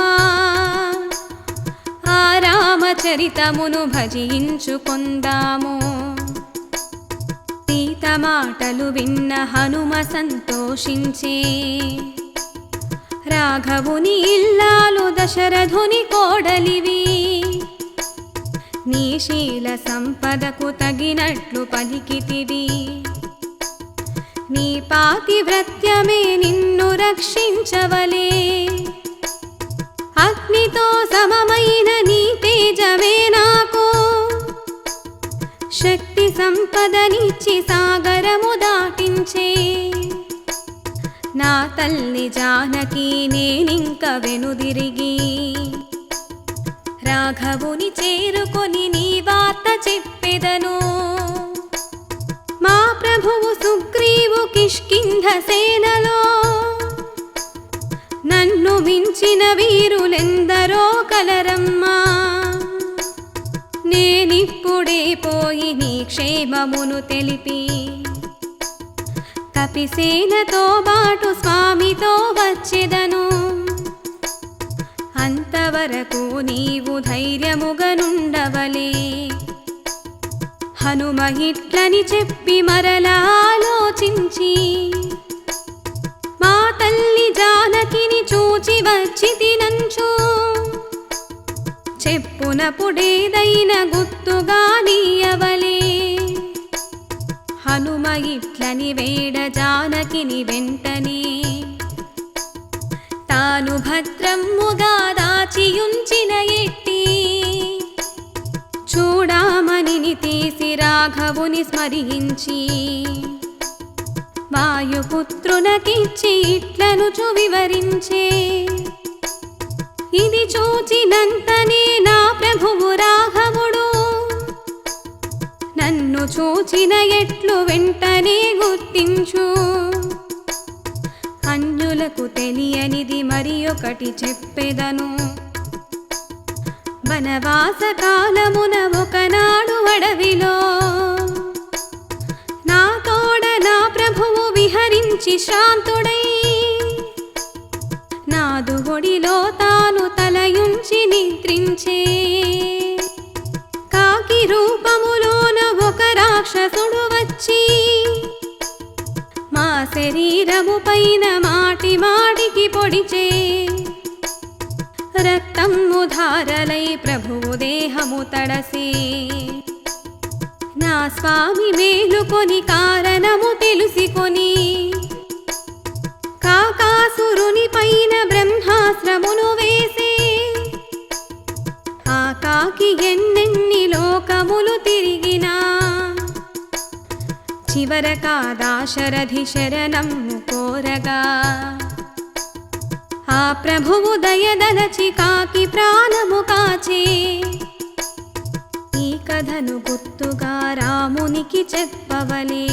ఆ రామచరితమును భజించుకొందాము. సీత మాటలు విన్న హనుమ సంతోషించే. రాఘవుని ఇల్లాలు దశరథుని కోడలివి, నీ శీల సంపదకు తగినట్లు పలికితివి. నీ పాతివ్రత్యమే నిన్ను రక్షించవలే. అగ్నితో సమమైన నీ తేజమే నాకు శక్తి సంపదనిచ్చి సాగరము దాటించే. నా తల్లి జానకి నేనింక వెనుదిరిగి రాఘవుని చేరుకొని నీ వార్త చెప్పెదను. మా ప్రభువు సుగ్రీవు కిష్కింధ సేనలో నన్ను మించిన వీరులెందరో కలరమ్మా. నేనిప్పుడే పోయి నీ క్షేమమును తెలిపి కపిసేనతో బాటు స్వామితో వచ్చెదను. అంతవరకు నీవు ధైర్యముగనుండవలే. హనుమ ఇట్లని చెప్పి మరలా ఆలోచించి మా తల్లి జానకిని చూచి వచ్చితినంచు చెప్పునప్పుడేదైన గుర్తుగా నీయవలే. హనుమ ఇట్లని వేడ జానకిని వెంటనే తాను భద్రమ్ముగా దాచియుంచిన ఎట్టి చూడామణిని తీసి రాఘవుని స్మరించి వాయుపుత్రునకిచ్చి ఇట్లనుచు వివరించే. ఇది చూచినంతనే నా ప్రభువు రాఘవుడు నన్ను చూచిన ఎట్లు వెంటనే గుర్తించు. అన్యులకు తెలియనిది మరి ఒకటి చెప్పెదను. వనవాస కాలమున ఒకనాడు అడవిలో నా తోడ నా ప్రభువు విహరించి శ్రాంతుడై నాదు ఒడిలో తాను తలయుంచి నిద్రించే. కాకి రూపములోన ఒక రాక్షసుడు వచ్చి మా శరీరము పైన మాటి మాటికి పొడిచే. రక్తము ధారలై ప్రభువు దేహము తడసే. నా స్వామి మేలుకొని కారణము తెలుసుకొని కాకాసురుని పైన బ్రహ్మాస్త్రమును వేసే. ఆ కాకి ఎన్నెన్ని లోకములు తిరిగినా చివరకా దాశరథి శరణము కోరగా ఆ ప్రభువు దయదలచి కాకి ప్రాణము కాచే. ఈ కథను గుర్తుగా రామునికి చెప్పవలే.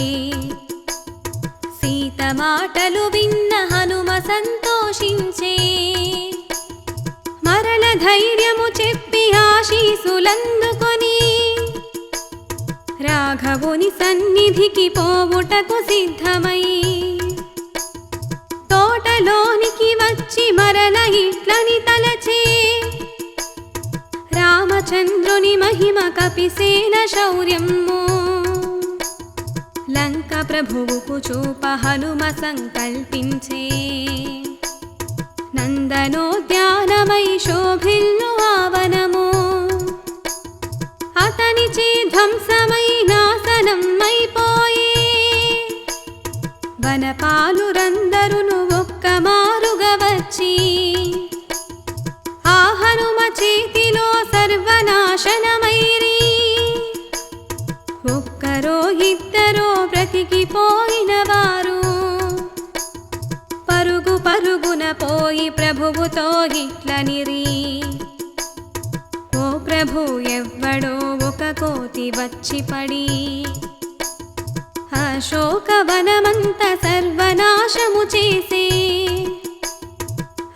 సీత మాటలు విన్న హనుమ సంతోషించే. మరల ధైర్యము చెప్పి ఆశీసులందుకొని రాఘవుని సన్నిధికి పోవుటకు సిద్ధమై తోటలోనికి వచ్చి మరల ఇట్లని తలచే. రామచంద్రుని మహిమ కపిసేన శౌర్యము లంక ప్రభువుకు చూప హనుమ సంకల్పించే. నందనోద్యానమై శోభిల్లు ఆవనము అతనిచే ధ్వంసమై నాశనం అయిపోయే. వనపాలురందరును ఒక్క మారుగా వచ్చి ఆ హనుమ చేతిలో సర్వనాశనమైరి. ఒక్కరో ఇద్దరో బ్రతికిపోయిన వారు పరుగు పరుగున పోయి ప్రభువుతో ఇట్లనిరి, ఓ ప్రభు ఎవ్వడో ఒక కోతి వచ్చి పడి అశోకవనమంత సర్వనాశము చేసే,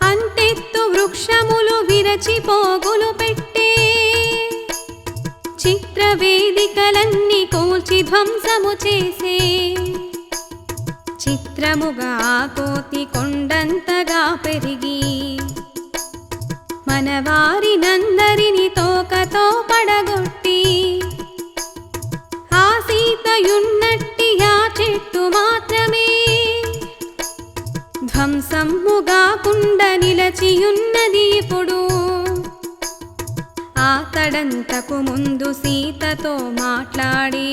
అంతెత్తు వృక్షములు విరచి పోగులు పెట్టే, చిత్రవేదికలన్నీ కూల్చి ధ్వంసము చేసే, చిత్రముగా ఆ కోతి కొండంతగా పెరిగి మనవారినందరిని తోకతో పడగొట్టి, ఆ సీతయున్నట్టి ఆ చెట్టు మాత్రమే ధ్వంసముగాకుండ నిలచియున్నది ఇప్పుడు. ఆ తడంతకు ముందు సీతతో మాట్లాడి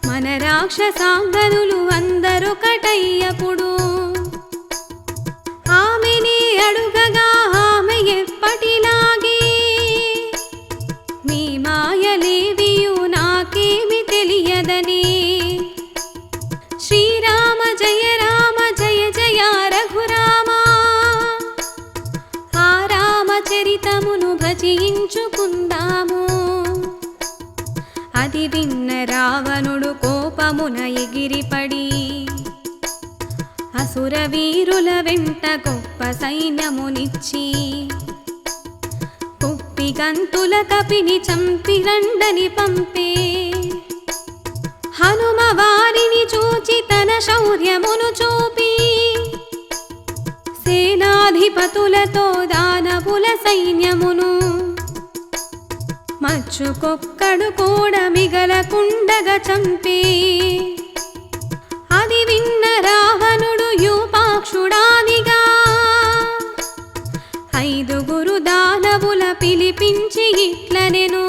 మన రాక్షసాంగనులు అందరొకటయ్యప్పుడు, ఆమెని అడుగగా ఆమె ఎప్పటిలాగే, నీ మాయలేవియు నాకేమి తెలియదని, శ్రీరామ జయ రామ జయ జయ రఘురామ, ఆ రామచరితమును భజించుకుందాము. అది విన్న రావణుడు కోపమున ఎగిరిపడి అసుర వీరుల వెంట గొప్ప సైన్యమునిచ్చి, కుప్పిగంతుల కపిని చంపి రండని పంపే, హనుమ వారిని చూచి తన శౌర్యమును చూపి, సేనాధిపతులతో దానవుల సైన్యమును మచ్చుకొక్కడు కూడా మిగలకుండగా చంపే, అది విన్న రావణుడు యూపాక్షుడానిగా 5 దానవుల పిలిపించి ఇట్లనెను,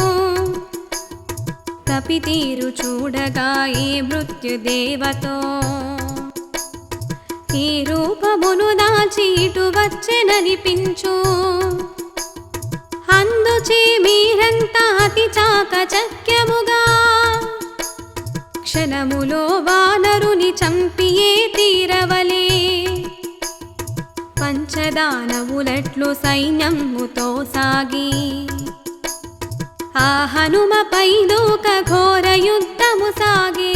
తపితీరు చూడగా ఈ మృత్యుదేవతో, ఈ రూపమును దాచి ఇటు వచ్చెననిపించు, అందుచే మీరంతా అతి చాకచక్యముగా క్షణములో వానరుని చంపియే తీరవలే. పంచదానవులట్లు సైన్యముతో సాగి ఆ హనుమపై దూక ఘోర యుద్ధము సాగే,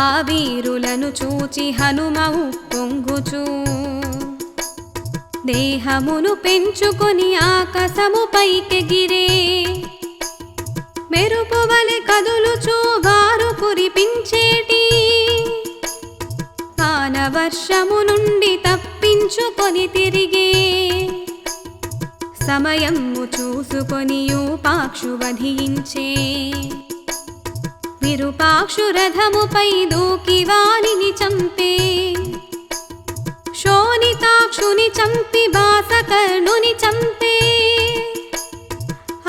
ఆ వీరులను చూచి హనుమ ఉప్పొంగుచూ దేహమును పెంచుకొని ఆకాశము పైకెగిరే, మెరుపువలె కదులుచూ వారు కురిపించేటి వానవర్షము నుండి తప్పించుకొని తిరిగే, సమయము చూసుకొని యూపాక్షు వధించే, విరూపాక్షు రథముపై దూకి వారిని చంపే, శోణితాక్షుని చంపి బాసకర్ణుని చంపే,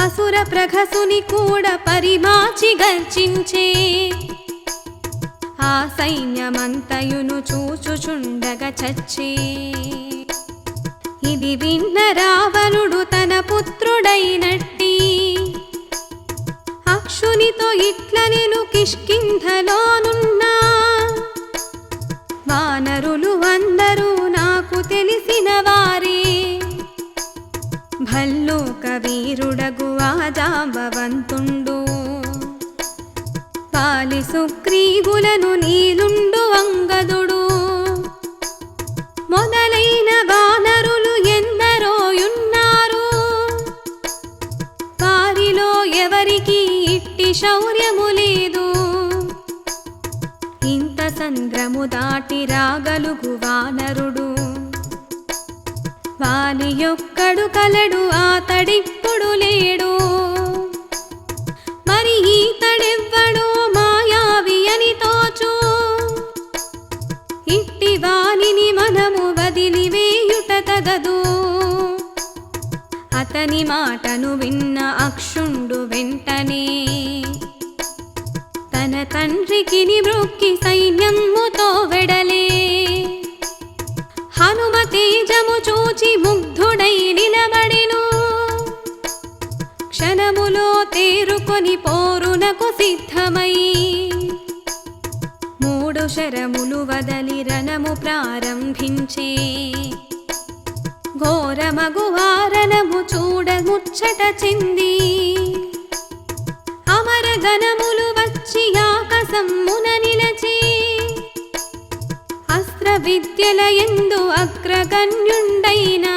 అసుర ప్రఘసుని కూడా పరిమాచి గర్జించే, ఆ సైన్యమంతయును చూచుచుండగా చచ్చే. ఇది విన్న రావణుడు తన పుత్రుడైనట్టి అక్షునితో ఇట్లనెను, కిష్కింధలోనున్నా వానరులు అందరూ నాకు తెలిసిన వారే, భల్లూక వీరుడగు ఆ జాంబవంతుండు, పాలి సుగ్రీవులను నీలుండు అంగదుడు, మొదలైన వానరులు ఎందరో యున్నారు, వారిలో ఎవరికి ఇట్టి శౌర్యము లేదు, ఇంత సంద్రము దాటి రాగలుగు వానరుడు, వాలి యొక్కడు కలడు ఆతడిప్పుడు లేడు, మరి ఈతడెవ్వడో మాయావి అని తోచు, ఇట్టి వానిని మనము వదిలివేయుట తగదు. అతని మాటను విన్న అక్షుండు వెంటనే తన తండ్రికి మ్రొక్కి సైన్యముతో వెడలే, హనుమ తేజము చూచి ముగ్ధుడై నిలబడెను, క్షణములో తేరుకొని పోరునకు సిద్ధమై 3 శరములు వదలి రణము ప్రారంభించే ఘోరమగు వారణము చూడ ముచ్చట చెంది అమరగణములు వచ్చి ఆకాశమున నిలచి అస్త్ర విద్యల యందు అగ్రగణ్యుండైనా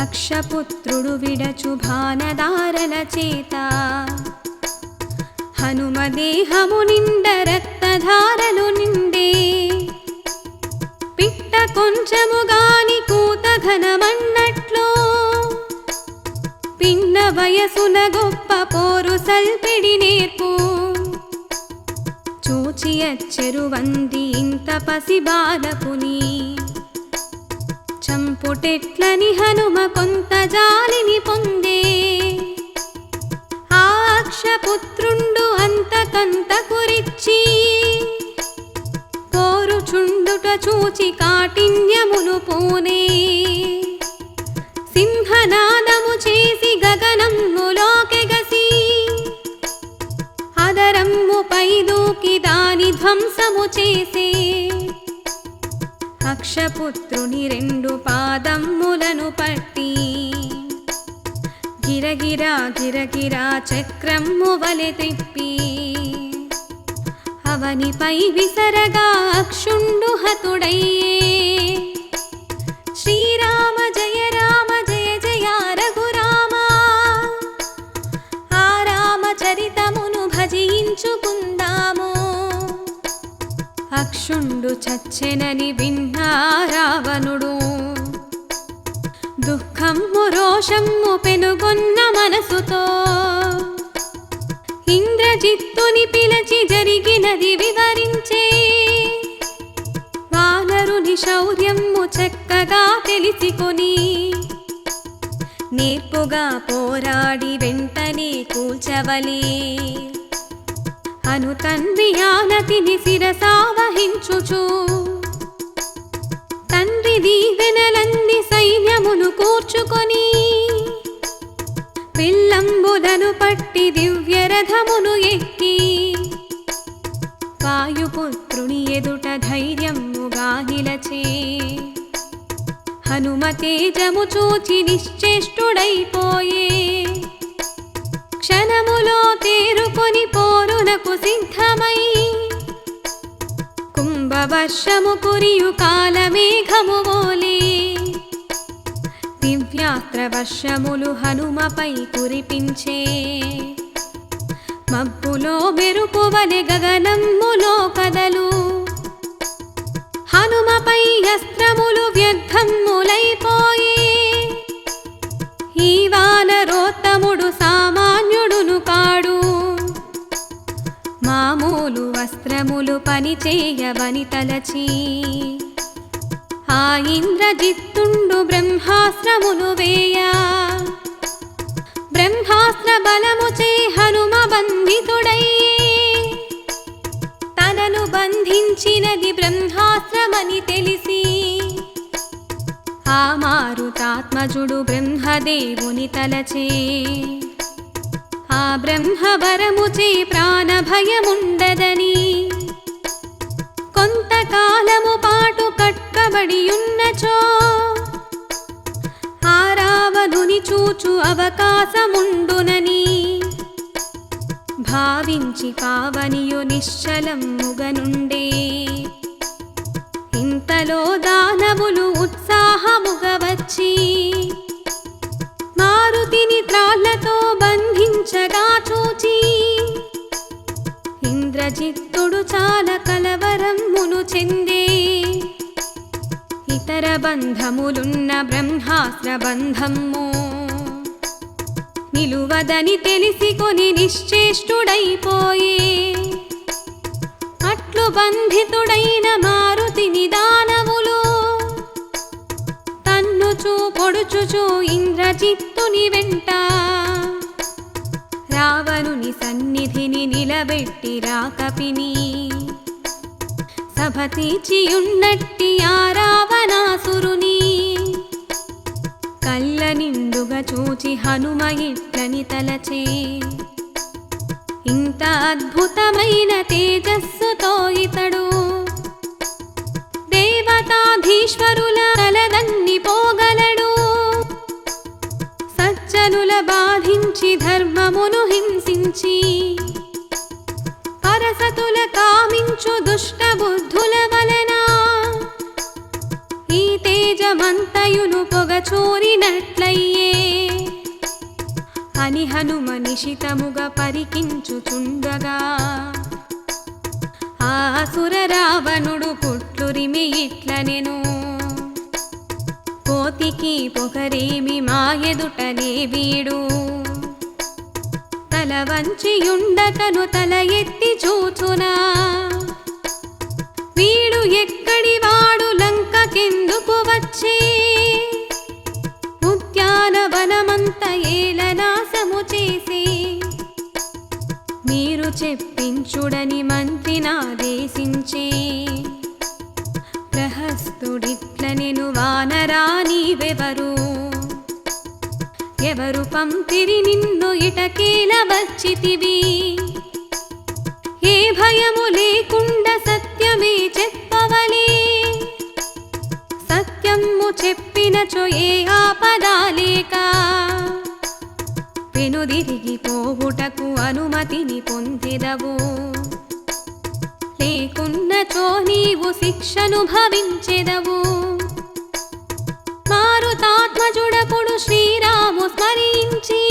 అక్షపుత్రుడు విడచు బాణధారల చేత హనుమ దేహము నిండ రక్తధారలు నిండే పిట్ట కొంచెము గాని కూత ఘనమన్నట్లు పిన్న వయసున గొప్ప పోరు సల్పిడి నేర్పు చూచి అచ్చెరువంది ఇంత పసి బాలకుని చంపుటెట్లని హనుమ కొంత జాలిని పొందే ఆ అక్షపుత్రుండు అంతకంత కురిచ్చి పోరుచుండుట చూచి కాఠిన్యమును పూనే సింహనాదము చేసి గగనములోకెగసి అదరమ్ముపై దూకి దాని ధ్వంసము చేసే అక్షపుత్రుని రెండు పాదములను పట్టి గిరగిరా గిరగిరా చక్రము వలె త్రిప్పి అవనిపై విసరగా అక్షుండు హతుడయ్యే శ్రీరామ జయ జయ రఘురామ ఆ రామచరితమును భజించుకుందాము అక్షుండు చచ్చెనని విన్నా రావణుడు దుఃఖము రోషము పెనుగొన్న మనసుతో ఇంద్రజిత్తుని పిలచి జరిగినది వివరించే వానరుని శౌర్యము చక్కగా తెలిసికొని నేర్పుగా పోరాడి వెంటనే కూల్చవలే అను తండ్రి ఆనతిని శిరసావహించుచు తండ్రి దీవెనలన్నీ సైన్యమును కూర్చుకొని విల్లంబులను పట్టి దివ్యరథమును ఎక్కి వాయుపుత్రుని ఎదుట ధైర్యముగా నిలచే హనుమ తేజము చూచి నిశ్చేష్టుడైపోయే క్షణములో తేరుకొని పోరునకు సిద్ధమై కుంభవర్షము కురియు కాలమేఘము వోలే దివ్యాస్త్ర వర్షములు హనుమపై కురిపించే మబ్బులో మెరుపు వలె గగనములో కదలు హనుమపై అస్త్రములు వ్యర్థములైపోయే ఈ వానరోత్తముడు సామాన్యుడును కాడు మామూలు వస్త్రములు పనిచేయవని తలచి ఆ ఇంద్రజిత్తుండు బ్రహ్మాస్త్రమును వేయ బ్రహ్మాస్త్ర బలముచే హనుమ బంధితుడయ్యే తనను బంధించినది బ్రహ్మాస్త్రమని తెలిసి ఆ మారుతాత్మజుడు బ్రహ్మదేవుని తలచే ఆ బ్రహ్మవరముచే ప్రాణభయముండదని కొంతకాలము పాటు కట్టబడియున్నచో ఆ రావణుని చూచు అవకాశముండునని భావించి పావనియు నిశ్చలముగనుండే ఇంతలో దానవులు ఉత్సాహముగా వచ్చి మారుతిని త్రాళ్లతో బంధించగా చూచి ఇంద్రజిత్తుడు చాలా కలవరమును చెందే ఇతర బంధములున్న బ్రహ్మాస్త్ర బంధము నిలువదని తెలిసికొని నిశ్చేష్టుడైపోయే అట్లు బంధితుడైన మారుతిని దానవులు తన్నుచూ పొడుచుచూ ఇంద్రజిత్తుని వెంట రావణుని సన్నిధిని నిలబెట్టి రాకపిని సభ తీర్చియున్నట్టి ఆ రావణాసురుని కళ్ళ నిండుగా చూచి హనుమ ఇట్లని తలచే ఇంత అద్భుతమైన తేజస్సు శక్తితో ఇతడు దేవతాధీశ్వరుల తలదన్ని పోగలడు. సజ్జనుల బాధించి ధర్మమును హింసించి పరసతుల కామించు దుష్ట బుద్ధుల వలన ఈ తేజమంతయును పొగచూరినట్లయ్యే అని హనుమ నిశితముగా పరికించుచుండగా ఆసుర రావణుడు పుట్లురిమి ఇట్లనెను. కోతికి పొగరేమి మాయెదుటనే వీడు తల వంచియుండకను తల ఎత్తి చూచునా వీడు ఎక్కడి వాడు లంకకెందుకు వచ్చే ఉద్యానవనమంత ఏలనాశము చేసి మీరు చెప్పించుడని మంత్రినాదేశించే. ప్రహస్తుడిట్లనెను వానరా నీవెవరు ఎవరు పంపిరి నిన్ను ఇటకేల వచ్చితివి ఏ భయము లేకుండా సత్యమే చెప్పవలే సత్యము చెప్పినచో ఏ ఆపదా లేక వెనుదిరిగి పోవుటకు అనుమతిని పొందెదవు లేకున్నచో నీవు శిక్షను భవించెదవు. మారుతాత్మజుడపుడు శ్రీరాము స్మరించి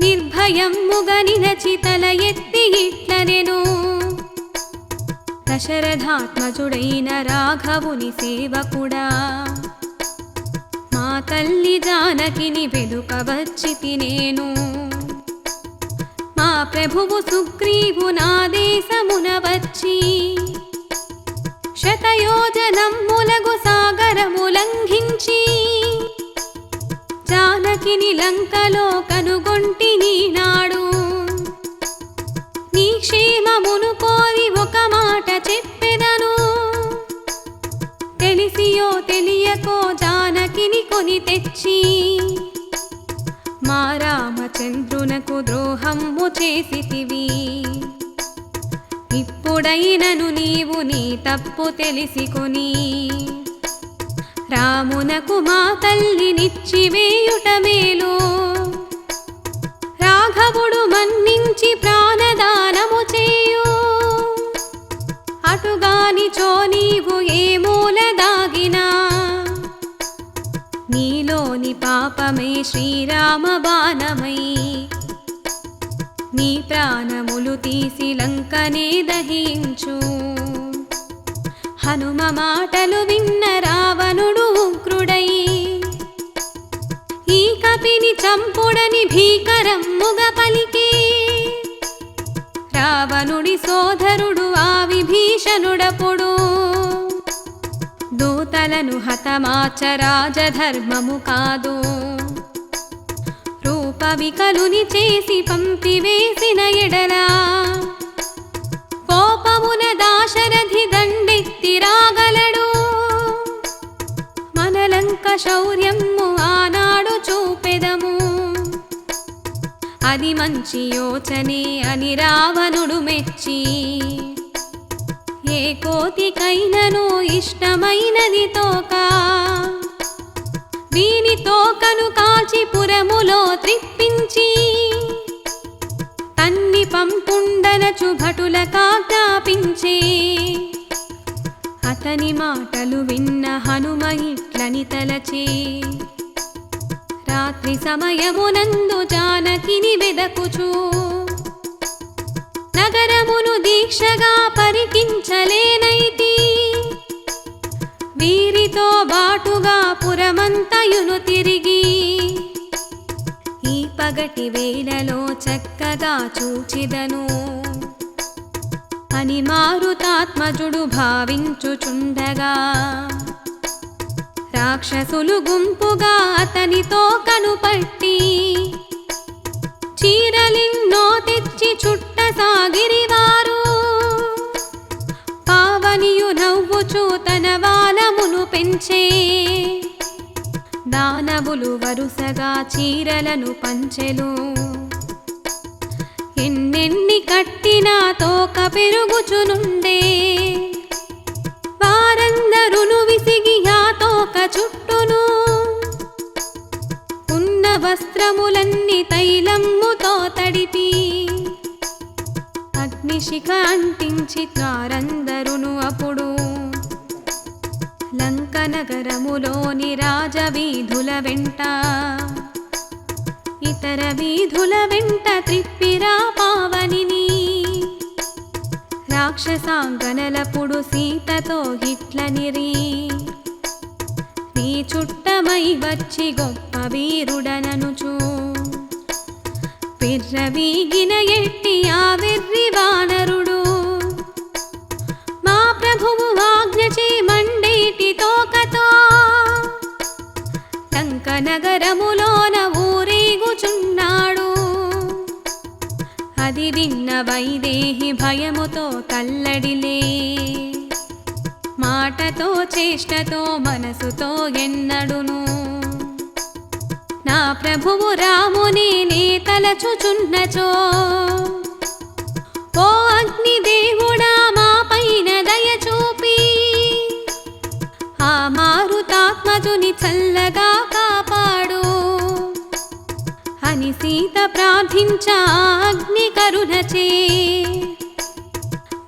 నిర్భయముగా నిలచి తల ఎత్తి ఇట్లనెను. దశరథాత్మజుడైన రాఘవుని సేవకుడా మా తల్లి జానకిని వెదుకవచ్చితి నేను. మా ప్రభువు సుగ్రీవునాదేశమున వచ్చి శతయోజనములగు సాగరము లంఘించి జానకిని లంకలో కనుగొంటిని నాడు. నీ క్షేమమును కోరి ఒక మాట చెప్పెదను తెలిసియో తెలియకో జానకిని కొని తెచ్చి మా రామచంద్రునకు ద్రోహము చేసితివి. ఇప్పుడైనను నీవు నీ తప్పు తెలిసికొని రామునకు మా తల్లినిచ్చివేయుట మేలు. రాఘవుడు మన్నించి ప్రాణదానము చేయు అటుగానిచో నీవు ఏ మూల దాగినా నీలోని పాపమే శ్రీరామ బాణమై నీ ప్రాణములు తీసి లంకనే దహించు. హనుమ మాటలు విన్న రావణుడు ఉగ్రుడై ఈ కపిని చంపుడని భీకరమ్ముగా పలికే. రావణుడి సోదరుడు ఆ విభీషణుడపుడు దూతలను హతమార్చ రాజధర్మము కాదు రూపవికలుని చేసి పంపివేసిన ఎడలా కోపమున దాశరథి దండెత్తి రాగలడు. మనలంక శౌర్యము ఆనాడు చూపెదము అది మంచి యోచనే అని రావణుడు మెచ్చి ఏ కోతికైనను ఇష్టమైనది తోక వీని తోకను కాచి పురములో త్రిప్పించి తన్ని పంపుండనచు భటులకాజ్ఞాపించే. అతని మాటలు విన్న హనుమ ఇట్లని తలచే. రాత్రి సమయమునందు జానకిని వెదకుచు నగరమును దీక్షగా పరికించలేనైతి వీరితో బాటుగా పురమంతయును తిరిగి ఈ పగటి వేళలో చక్కగా చూచిదను అని మారుతాత్మజుడు భావించుచుండగా రాక్షసులు గుంపుగా అతనితో కనుపట్టి చీరలిన్నో తెచ్చి చుట్టసాగిరివారు పావనియు నవ్వుచూ తన వాలమును పెంచే. దానవులు వరుసగా చీరలను పంచెలు ఎన్నెన్ని కట్టినా తోక పెరుగుచునుండే. వారందరును విసిగి ఆ తోక చుట్టును ఉన్న వస్త్రములన్నీ తైలమ్ముతో తడిపి అగ్నిశిఖ అంటించి వారందరును అప్పుడు లంక నగరములోని రాజవీధుల వెంట ఇతర వీధుల వెంట త్రిప్పిరా పావనిని. రాక్షసాంగనలపుడు సీతతో ఇట్లనిరి, నీ చుట్టమై వచ్చి గొప్ప వీరుడననుచు పిర్రవీగిన ఎట్టి ఆ వెర్రి వానరుడు మా ప్రభువు ఆజ్ఞచే మండేటి తోకతో లంక నగరములోన ఊరేగుచున్నాడు. అది విన్న వైదేహి భయముతో తల్లడిలే, మాటతో చేష్టతో మనసుతో ఎన్నడును నా ప్రభువు రాముని నే తలచుచున్నచో ఓ అగ్నిదేవుడా మా పైన దయ చూపి ఆ మారుతాత్మజుని చల్లగా కాపాడు అని సీత ప్రార్థించా అగ్ని కరుణచే.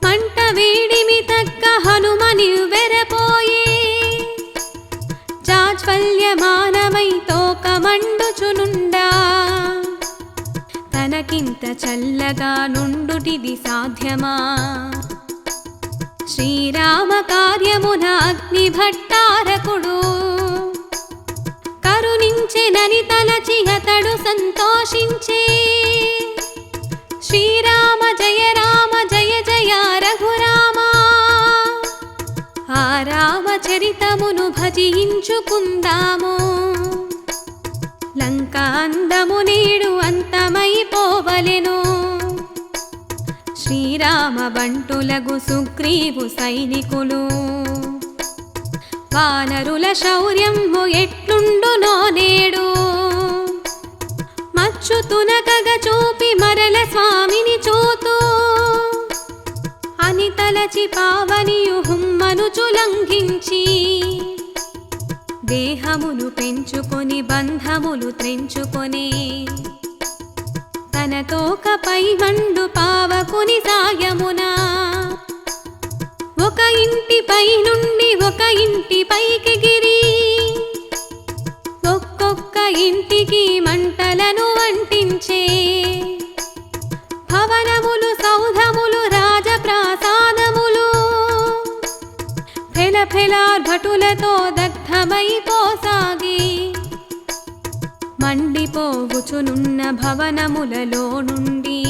మంట వేడిమి తగ్గ హనుమని వెరపోయే, జాజ్వల్యమానమై తోక మండుచునుండా తనకింత చల్లగా నుండుటిది సాధ్యమా. శ్రీరామ కార్యమున అగ్ని భట్టారకుడు కరుణించెనని తలచి అతడు సంతోషించే. శ్రీరామ జయ జయ రఘురామ, ఆ రామచరితమును భజించుకుందాము. లంక అందము నేడు అంతమైపోవలెను. శ్రీరామ బంటులగు సుగ్రీవు సైనికులు వానరుల శౌర్యము ఎట్లుండునో నేడు. మచ్చు తునకగ చూపి మరల స్వామిని చూతూ అని తలచి పావనియు హుమ్మనుచు లంఘించి దేహమును పెంచుకొని బంధములు త్రెంచుకొని తన తోకపై మండు పావకుని సాయమున ఒక ఇంటిపై నుండి ఒక ఇంటి పైకెగిరి ఒక్కొక్క ఇంటికి మంటలను అంటించే. భవనములు సౌధములు రాజప్రాసాదములు ఫెలఫెలార్భటులతో దగ్ధమైపోసాగి మండిపోవుచునున్న భవనములలో నుండి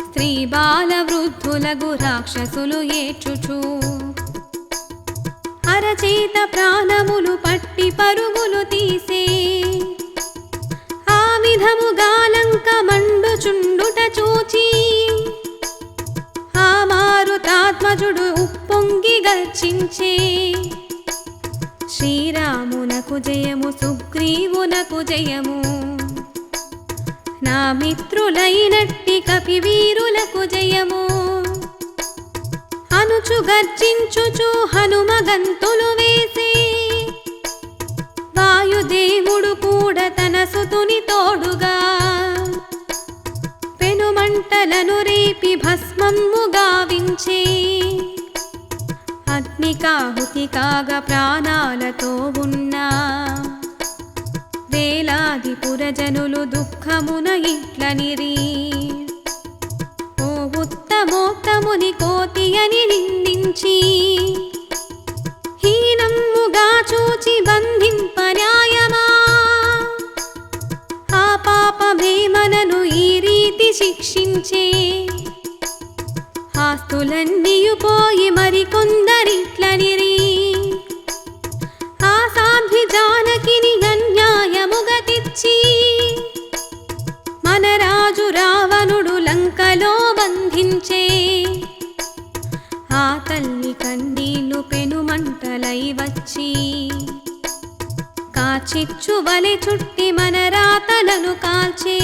స్త్రీ బాల వృద్ధులగు రాక్షసులు ఏడ్చుచు అరచేత ప్రాణములు పట్టి పరుగులు తీసే. ఆ విధముగా లంక మండుచుండుట చూచి ఆ మారుతాత్మజుడు ఉప్పొంగి గర్జించే. శ్రీరామునకు జయము, సుగ్రీవునకు జయము, నా మిత్రులైనట్టి కపివీరులకు జయము అనుచు గర్జించుచు హనుమ గంతులు వేసే. వాయుదేవుడు కూడా తన సుతుని తోడుగా పెనుమంటలను రేపి భస్మమ్ము గావించే. అగ్నికాహుతి కాగా ప్రాణాలతో ఉన్నా వేలాది పురజనులు దుఃఖమున ఇట్లనిరి, ఓ ఉత్తమోత్తముని కోతి అని నిందించి హీనమ్ముగా చూచి బంధింప న్యాయమా. ఆ పాపమేమనను ఈ రీతి శిక్షించే. ఆస్తులన్నీయు పోయి మరికొందరిట్లనిరి, ఆ సాధ్వి జానకిని అన్యాయముగా తెచ్చి మన రాజు రావణుడు లంకలో బంధించే. ఆ తల్లి కన్నీళ్లు పెనుమంటలై వచ్చి కాచిచ్చు వలె చుట్టి మన రాతలను కాల్చే.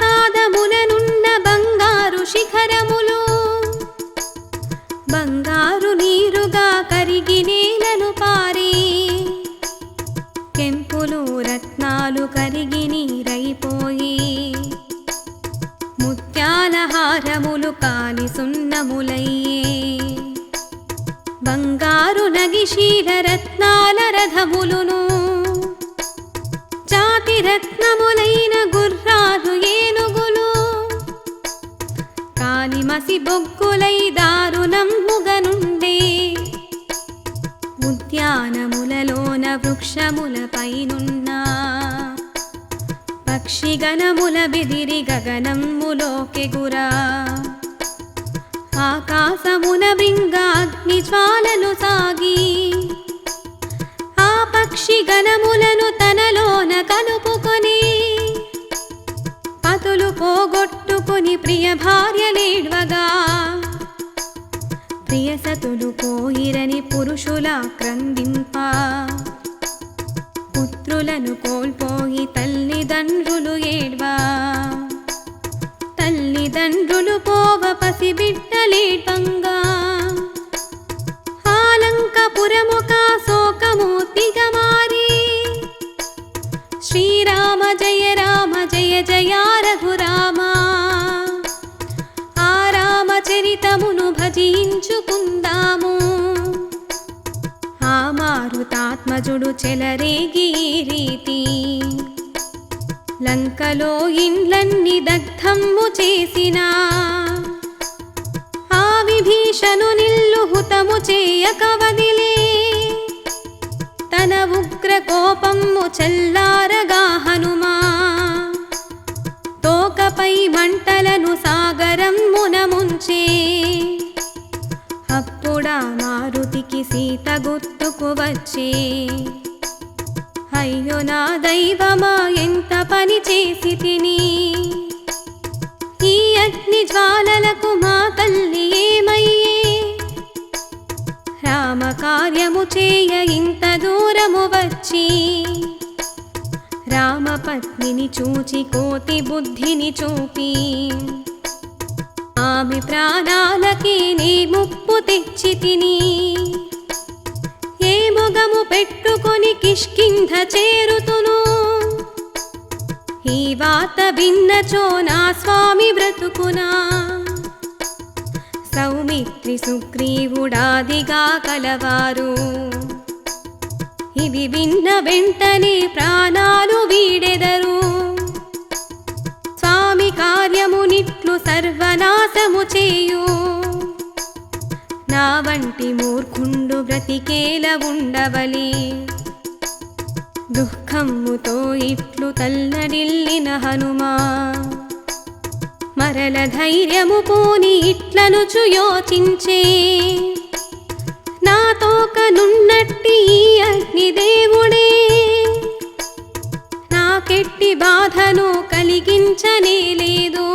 ప్రాసాదములనున్న బంగారు శిఖరములు బంగారు నీరుగా కరిగి నేలను పారి కెంపులు రత్నాలు కరిగి నీరైపోయి ముత్యాల హారములు కాలి సున్నములయ్యే బంగారు నగిశీల రత్నాల రథములును జాతి రత్నములైన గుర్రాలు ఏనుగులు కాలిమసి బొగ్గులై దారుణమ్ముగనుండే ఉద్యానములలోన వృక్షములపైనున్న పక్షిగణముల బెదిరి గగనమ్ములోకెగురా ఆకాశమున బింగ అగ్ని జ్వాలలు సాగి ఆ పక్షిగణములను తనలోన కలుపుకొని పతులు పోగొట్టుకొని ప్రియ భార్యలేడ్వగా ప్రియసతులు పోయిరని పురుషుల క్రందింప పుత్రులను కోల్పోయి తల్లిదండ్రులు ఏడ్వా తల్లిదండ్రులు పోవ పసిబిడ్డలేడ్వంగా ఆలంకపురముక శోకమూర్తిగా మారి శ్రీరామ జయ జయ రఘురామ ఆ రామచరితమును భజించుకుందాము ఆ మారుతాత్మజుడు చెలరేగి ఈ రీతి లంకలో ఇండ్లన్ని దగ్ధమ్ము చేసినా ఆ విభీషణు నిల్లు హుతము చేయక వదిలే తన ఉగ్ర కోపము చల్లారగా హనుమా తోకపై మంటలను సాగరమ్మున ముంచే అప్పుడా మారుతికి సీత గుర్తుకు వచ్చే అయ్యో నా దైవమా ఎంత పని చేసి తిని ఈ అగ్ని జ్వాలలకు మా తల్లి ఏమయ్యే రామ కార్యము చేయ ఇంత దూరము వచ్చి రామపత్నిని చూచి కోతి బుద్ధిని చూపి ఆమె ప్రాణాలకి నీ ముప్పు తెచ్చి తిని ఏ మొగము పెట్టుకొని కిష్కింధ చేరుతును ఈ వాత విన్నచో నా స్వామి బ్రతుకునా సౌమిత్రి సుగ్రీవుడాదిగా కలవారు ఇవి విన్న వెంటనే ప్రాణాలు వీడెదరు స్వామి కార్యమునిట్లు సర్వనాశము చేయు నా వంటి మూర్ఖుండు బ్రతికేల ఉండవలి దుఃఖముతో ఇట్లు తల్లడిల్లిన హనుమా మరల ధైర్యము పోని ఇట్లనుచు యోచించే నాతోకనున్నట్టి ఈ అగ్నిదేవుడే నాకెట్టి బాధను కలిగించనే లేదు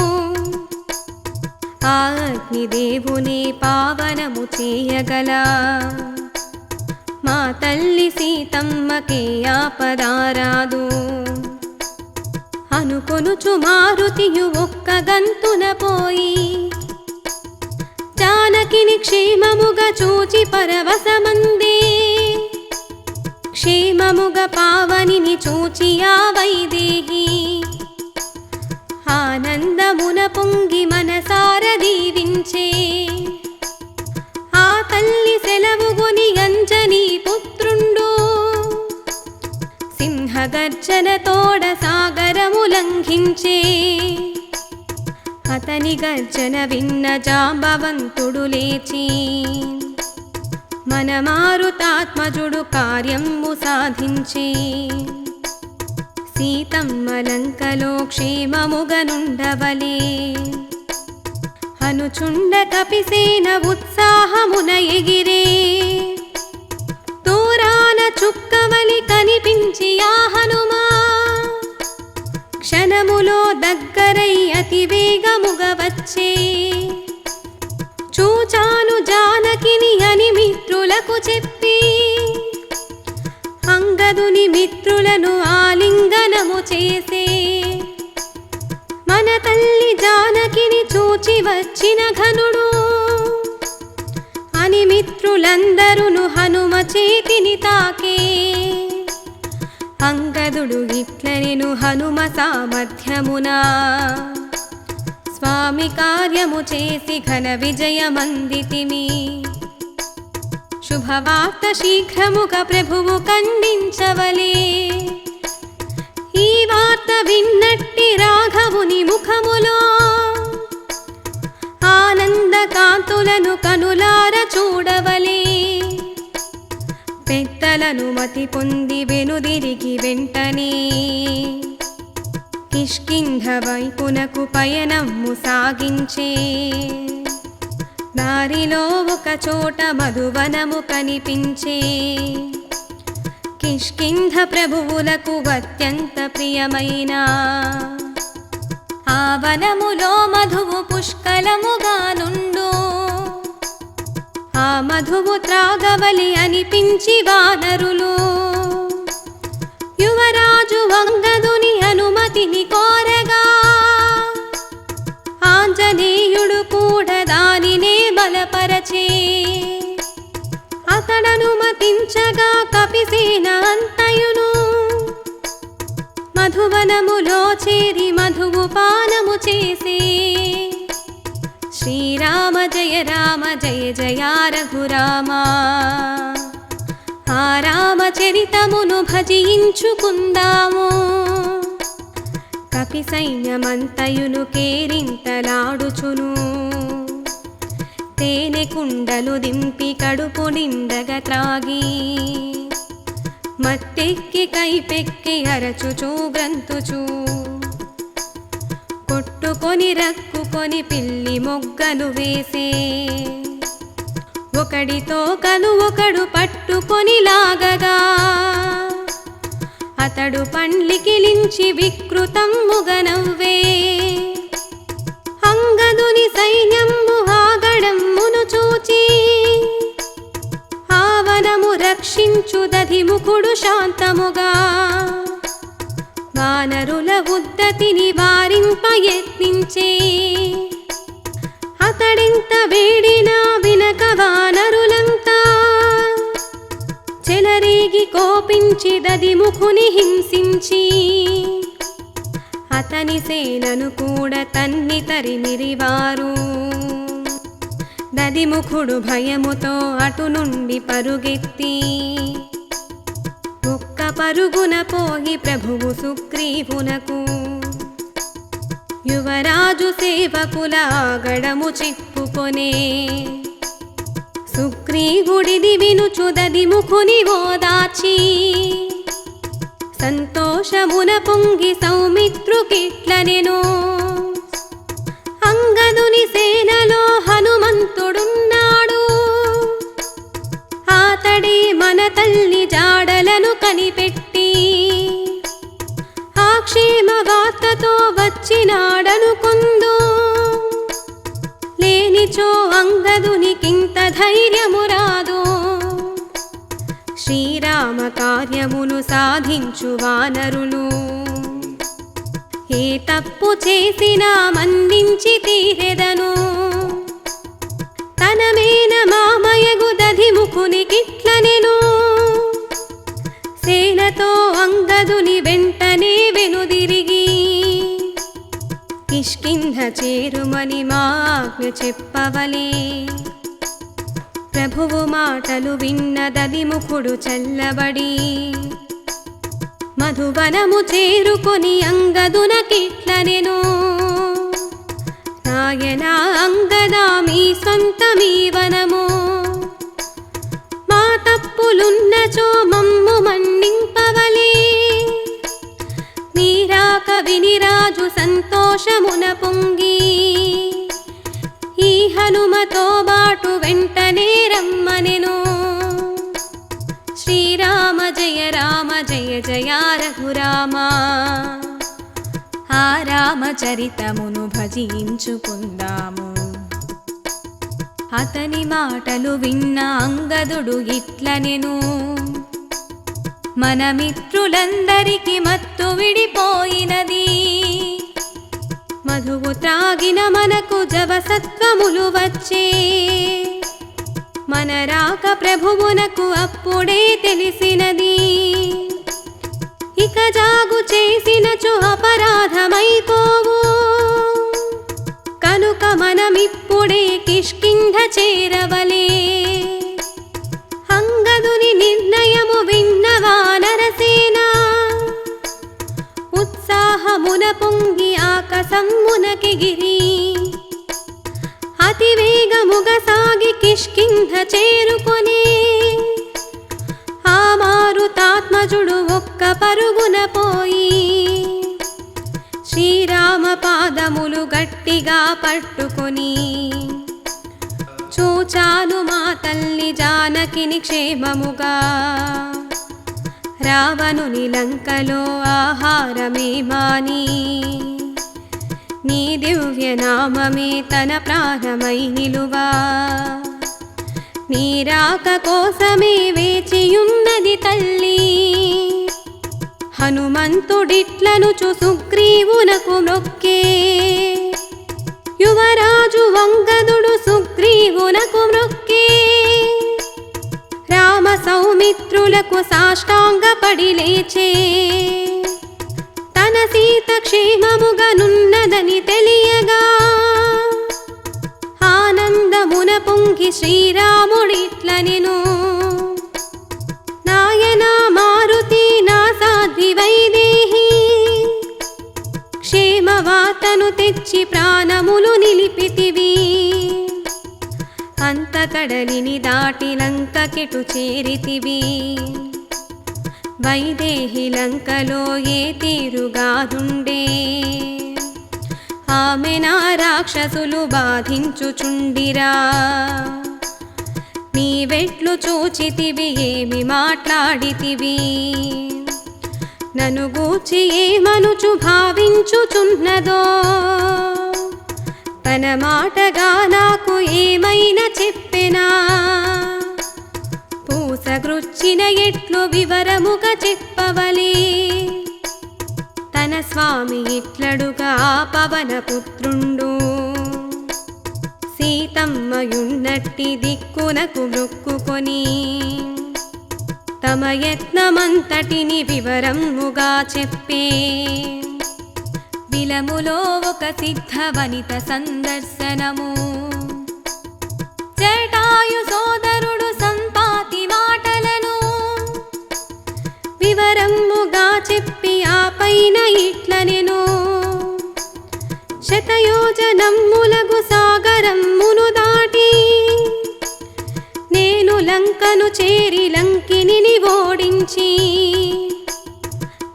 ఆ అగ్నిదేవునే పావనము చేయగల మా తల్లి సీతమ్మకే ఆపదారాదు అనుకొనుచు మారుతియు ఒక్క గంతున పోయి జానకిని క్షేమముగా చూచి పరవశమందే క్షేమముగా పావనిని చూచి ఆ వైదేహి ఆనందమున పొంగి మనసార దీవించే ఆ తల్లి సెలవుగొని అంజనీ పుత్రుండు సింహగర్జన తోడ సాగరము లంఘించే అతని గర్జన విన్న జాంబవంతుడు లేచి మన మారుతాత్మజుడు కార్యము సాధించే సీతమ్మ లంకలో క్షేమముగనుండవలే అనుచుండ కపిసేన ఉత్సాహమున ఎగిరే దూరాన చుక్కవలి కనిపించి ఆ హనుమా క్షణములో దగ్గరై అతి వేగముగా వచ్చే చూచాను జానకిని అని మిత్రులకు చెప్పి అంగదుని మిత్రులను ఆలింగనము చేసే మన తల్లి జానకిని చూచి వచ్చిన ఘనుడు అని మిత్రులందరును హనుమ చేతిని తాకే. అంగదుడు ఇట్లనెను హనుమ సామర్థ్యమునా, స్వామి కార్యము చేసి ఘన విజయమందితిమి. శుభవార్త శీఘ్రముగా ప్రభువు ఖండించవలే. ఈ వార్త విన్నట్టి రాఘవుని ముఖములో ఆనంద కాంతులను కనులార చూడవలే. పెద్దలను మతి పొంది వెనుదిరిగి వెంటనే కిష్కింధ వైపునకు పయనము సాగించే. దారిలో ఒక చోట మధువనము కనిపించే. కిష్కింధ ప్రభువులకు అత్యంత ప్రియమైన ఆ వనములో మధువు పుష్కలముగా నుండు. ఆ మధువు త్రాగవలి అనిపించి వానరులు యువరాజు అంగదుని అనుమతిని కోరగా, ఆంజనేయుడు కూడా దానినే బలపరచే. అతడనుమతించగా కపిసేన అంతయును మధువనములో చేరి మధువు పానము చేసే. శ్రీరామ జయ రామ జయ జయ రఘురామ, ఆ రామచరితమును భజించుకుందాము. కపి సైన్యమంతయును కేరింతలాడుచును, తేనె కుండలు దింపి కడుపు నిండగా త్రాగి, మత్తెక్కి కైపెక్కి అరచుచూ గ్రంథుచూ, కొట్టుకొని రక్కుకొని పిల్లి మొగ్గలు వేసే. ఒకడితో కను ఒకడు పట్టుకొని లాగగా, అతడు పండ్లికిలించి వికృతమ్ముగా నవ్వే. అంగదుని సైన్యము ఆగడమ్మును చూచి, ఆవనము రక్షించు దధిముఖుడు శాంతముగా, వానరుల ఉద్దతిని వారింప యత్నించే. అతడింత వేడినా వినక వానరులంతా చెలరేగి కోపించి దధిముఖుని హింసించి, అతని సేనను కూడా తన్ని తరిమిరివారు. దధిముఖుడు భయముతో అటు నుండి పరుగెత్తి ఒక్క పరుగున పోయి ప్రభువు సుగ్రీవునకు యువరాజు సేవకుల ఆగడము చిప్పుకొనే. సుగ్రీవుడిది వినుచు దధిముఖుని ఓదార్చి, సంతోషమున పొంగి సౌమిత్రుకిట్లనెను, అంగదుని సేనలో హనుమంతుడున్నాడు, ఆతడే మన తల్లి జాడలను కనిపెట్టి ఆ క్షేమ వార్తతో వచ్చినాడనుకొందు. లేనిచో అంగదునికింత ధైర్యము రాదు. శ్రీరామ కార్యమును సాధించు వానరులు ఏ తప్పు చేసినా మందించి తీరెదను. తనమేన మామయగు దధిముఖునికిట్లనెను, సేనతో అంగదుని వెంటనే వెనుదిరిగి కిష్కింధ చేరుమని మా ఆజ్ఞ చెప్పవలే. ప్రభువు మాటలు విన్న దధిముఖుడు చల్లబడి మధువనము చేరుకొని అంగదునకిట్లనెను, నాయనా అంగదా మీ సొంతమీ వనము, మా తప్పులున్నచో మమ్ము మన్నింపవలే. మీరాక వినిరాజు సంతోషమున పొంగి, ఈ హనుమతో బాటు వెంటనే రమ్మనెను. శ్రీరామ జయ రామ జయ జయ రఘురామ, ఆ రామచరితమును భజించుకుందాము. అతని మాటలు విన్న అంగదుడు ఇట్లనెను, మన మిత్రులందరికి మత్తు విడిపోయినది, మధువు త్రాగిన మనకు జవసత్వములు వచ్చే మన రాక ప్రభువునకు అప్పుడే తెలిసినది ఇక జాగు చేసినచు అపరాధమైపోవు కనుక మనమిప్పుడే కిష్కింధ చేరవలే అంగదుని నిర్ణయము విన్న వానరసేన ఉత్సాహమున పొంగి ఆకాశమునకెగిరి అతివేగముగ సాగి కిష్కింధ చేరుకొని ఆ మారుతాత్మజుడు ఒక్క పరుగున పోయి శ్రీరామ పాదములు గట్టిగా పట్టుకొని చూచాను మా తల్లి జానకిని క్షేమముగా రావణుని లంకలో ఆహారమే మాని నీ దివ్య నామమే తన ప్రాణమై నిలువా నీ రాక కోసమే వేచియున్నది తల్లి హనుమంతుడిట్లనుచు సుగ్రీవునకు మొక్కే యువరాజు వంగదుడు సుగ్రీవునకు మొక్కే రామ సౌమిత్రులకు సాష్టాంగపడి లేచే తన సీత క్షేమముగనున్నదని తెలియగా ఆనందమున పొంగి శ్రీరాముడిట్లనెను నాయనా మారుతి నా సాధ్వి వైదేహి క్షేమవార్తను తెచ్చి ప్రాణములు నిలిపితివి అంత కడలిని దాటి లంకకెటు చేరితివి వైదేహి లంకలో ఏ తీరుగాదుండే ఆమె నా రాక్షసులు బాధించుచుండిరా నీవెట్లు చూచితివి ఏమి మాట్లాడితివి నన్ను గూర్చి ఏమనుచు భావించుచున్నదో తన మాటగా నాకు ఏమైనా చెప్పెనా పూసగృచ్చిన ఎట్లు వివరముగా చెప్పవలే తన స్వామి ఇట్లడుగా పవన పుత్రుండు సీతమ్మయున్నట్టి దిక్కునకు మొక్కుకొని తమ యత్నమంతటిని వివరముగా చెప్పే విలములో ఒక సిద్ధ వనిత సందర్శనము జటాయు సోదరుడు సంపాతి మాటలను వివరముగా చెప్పి ఆపైన ఇట్లనెను శతయోజనమ్ములగు సాగరమ్మును దాటి నేను లంకను చేరి లంకిని ఓడించి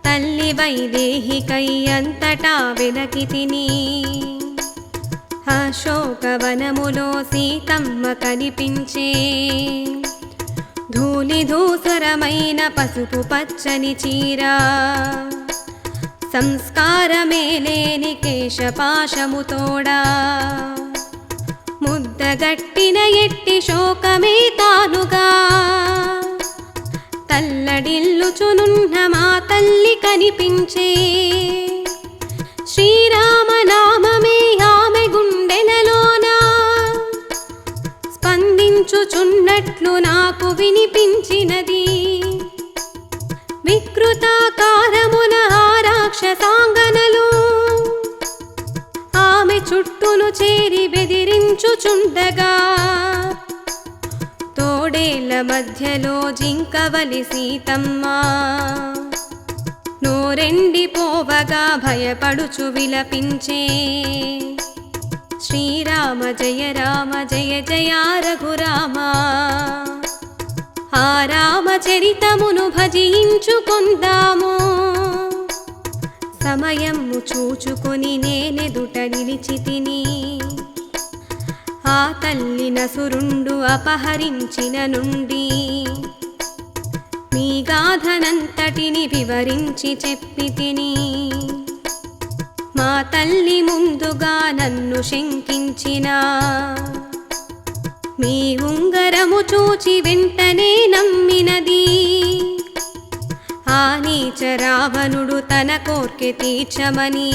తల్లి వైదేహికై అంతటా వెదకితిని అశోకవనములో సీతమ్మ కనిపించే ధూళి ధూసరమైన పసుపు పచ్చని చీర సంస్కారమే లేని కేశపాశముతోడా ముద్దగట్టిన ఎట్టి శోకమే తానుగా తల్లడిల్లుచునున్న మా తల్లి కనిపించే శ్రీరామనామమే ఆమె గుండెలలోన స్పందించుచున్నట్లు నాకు వినిపించినది వికృతాకారమున ఆ రాక్షసాంగనలు ఆమె చుట్టూను చేరి బెదిరించుచుండగా తోడేళ్ల మధ్యలో జింకవలి సీతమ్మ నోరెండిపోవగా భయపడుచు విలపించే శ్రీరామ జయ జయ రఘురామ ఆ రామచరితమును భజించుకొందాము సమయము చూచుకొని నేనెదుట నిలిచితిని ఆ తల్లి నసురుండు అపహరించిన నుండి మీ గాథనంతటిని వివరించి చెప్పితిని మా తల్లి ముందుగా నన్ను శంకించిన మీ ఉంగరము చూచి వెంటనే నమ్మినది ఆ నీచ రావణుడు తన కోర్కె తీర్చమని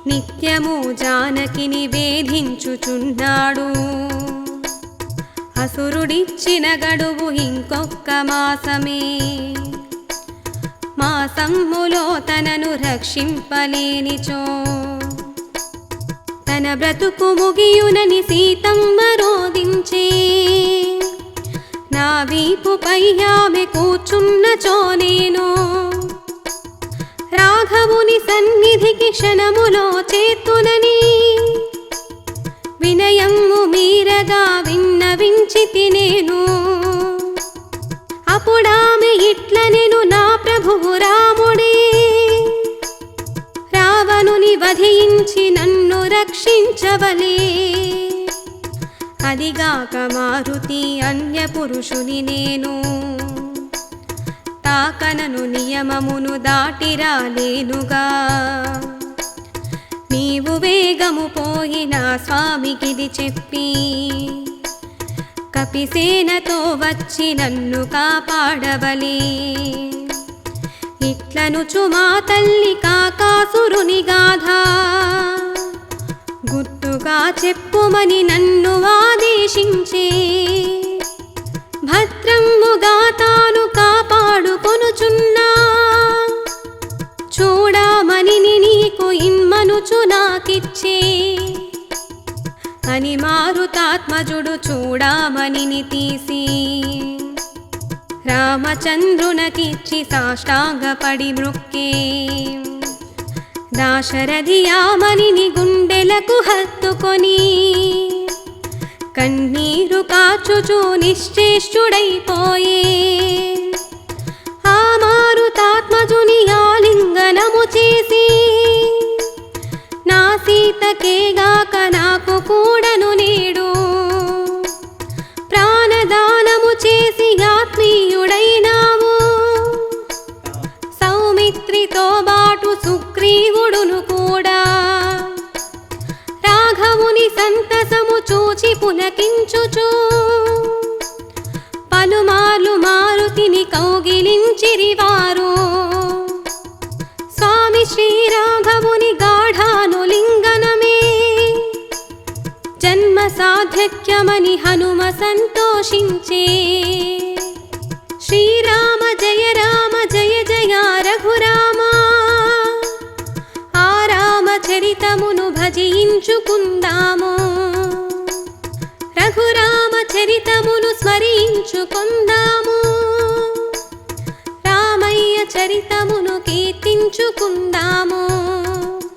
నిత్యము జానకిని వేధించుచున్నాడు. అసురుడిచ్చిన గడువు ఇంకొక్క మాసమే, మాసమ్ములో తనను రక్షింపలేనిచో తన బ్రతుకు ముగియునని సీతమ్మ రోదించే. నా వీపుపై ఆమె కూర్చున్నచో నేను రాఘవుని సన్నిధికి క్షణములో చేతునని వినయము మీరగా విన్నవించితి నేను. అప్పుడామె ఇట్లనెను, నా ప్రభువు రాముడే రావణుని వధించి నన్ను రక్షించవలే. అదిగాక మారుతి అన్య పురుషుని నేను, తాకనను నియమమును దాటిరాలేనుగా. నీవు వేగము పోయిన స్వామికిది చెప్పి కపిసేనతో వచ్చి నన్ను కాపాడవలే. ఇట్లనుచు మా తల్లి కాకాసురుని గాథ గుర్తుగా చెప్పుమని నన్ను ఆదేశించే. భద్రముగా తాను కాపాడుకొనుచున్నా చూడమని నీకు ఇమ్మనుచు నాకిచ్చే అని మారుతాత్మజుడు చూడమని తీసి రామచంద్రునకిచ్చి సాష్టాంగపడి మృక్కే. దాశరథి ఆమనిని గుండెలకు హత్తుకొని కన్నీరు కాచుచూ నిశ్చేష్టుడైపోయే. ఆ మారుతాత్మజుని ఆలింగనము చేసి నా సీతకేగాక నాకు కూడను నేడు ప్రాణదానము చేసి ఆత్మీయుడైనావు. సౌమిత్రితో బాటు సుగ్రీవుడును కూడా రాఘవుని సంతసము చూచి పులకించుచు పలుమార్లు మారుతిని కౌగిలించిరివారు. స్వామి శ్రీరాఘవుని గాఢానులింగనమే జన్మ సాధ్యక్యమని హనుమ సంతోషించే. శ్రీరామ జయ రామ జయ జయ రఘురామ, ఆ రామచరితమును భజించుకుందాము. రఘురామ చరితమును స్మరించుకుందాము. రామయ్య చరితమును కీర్తించుకుందాము.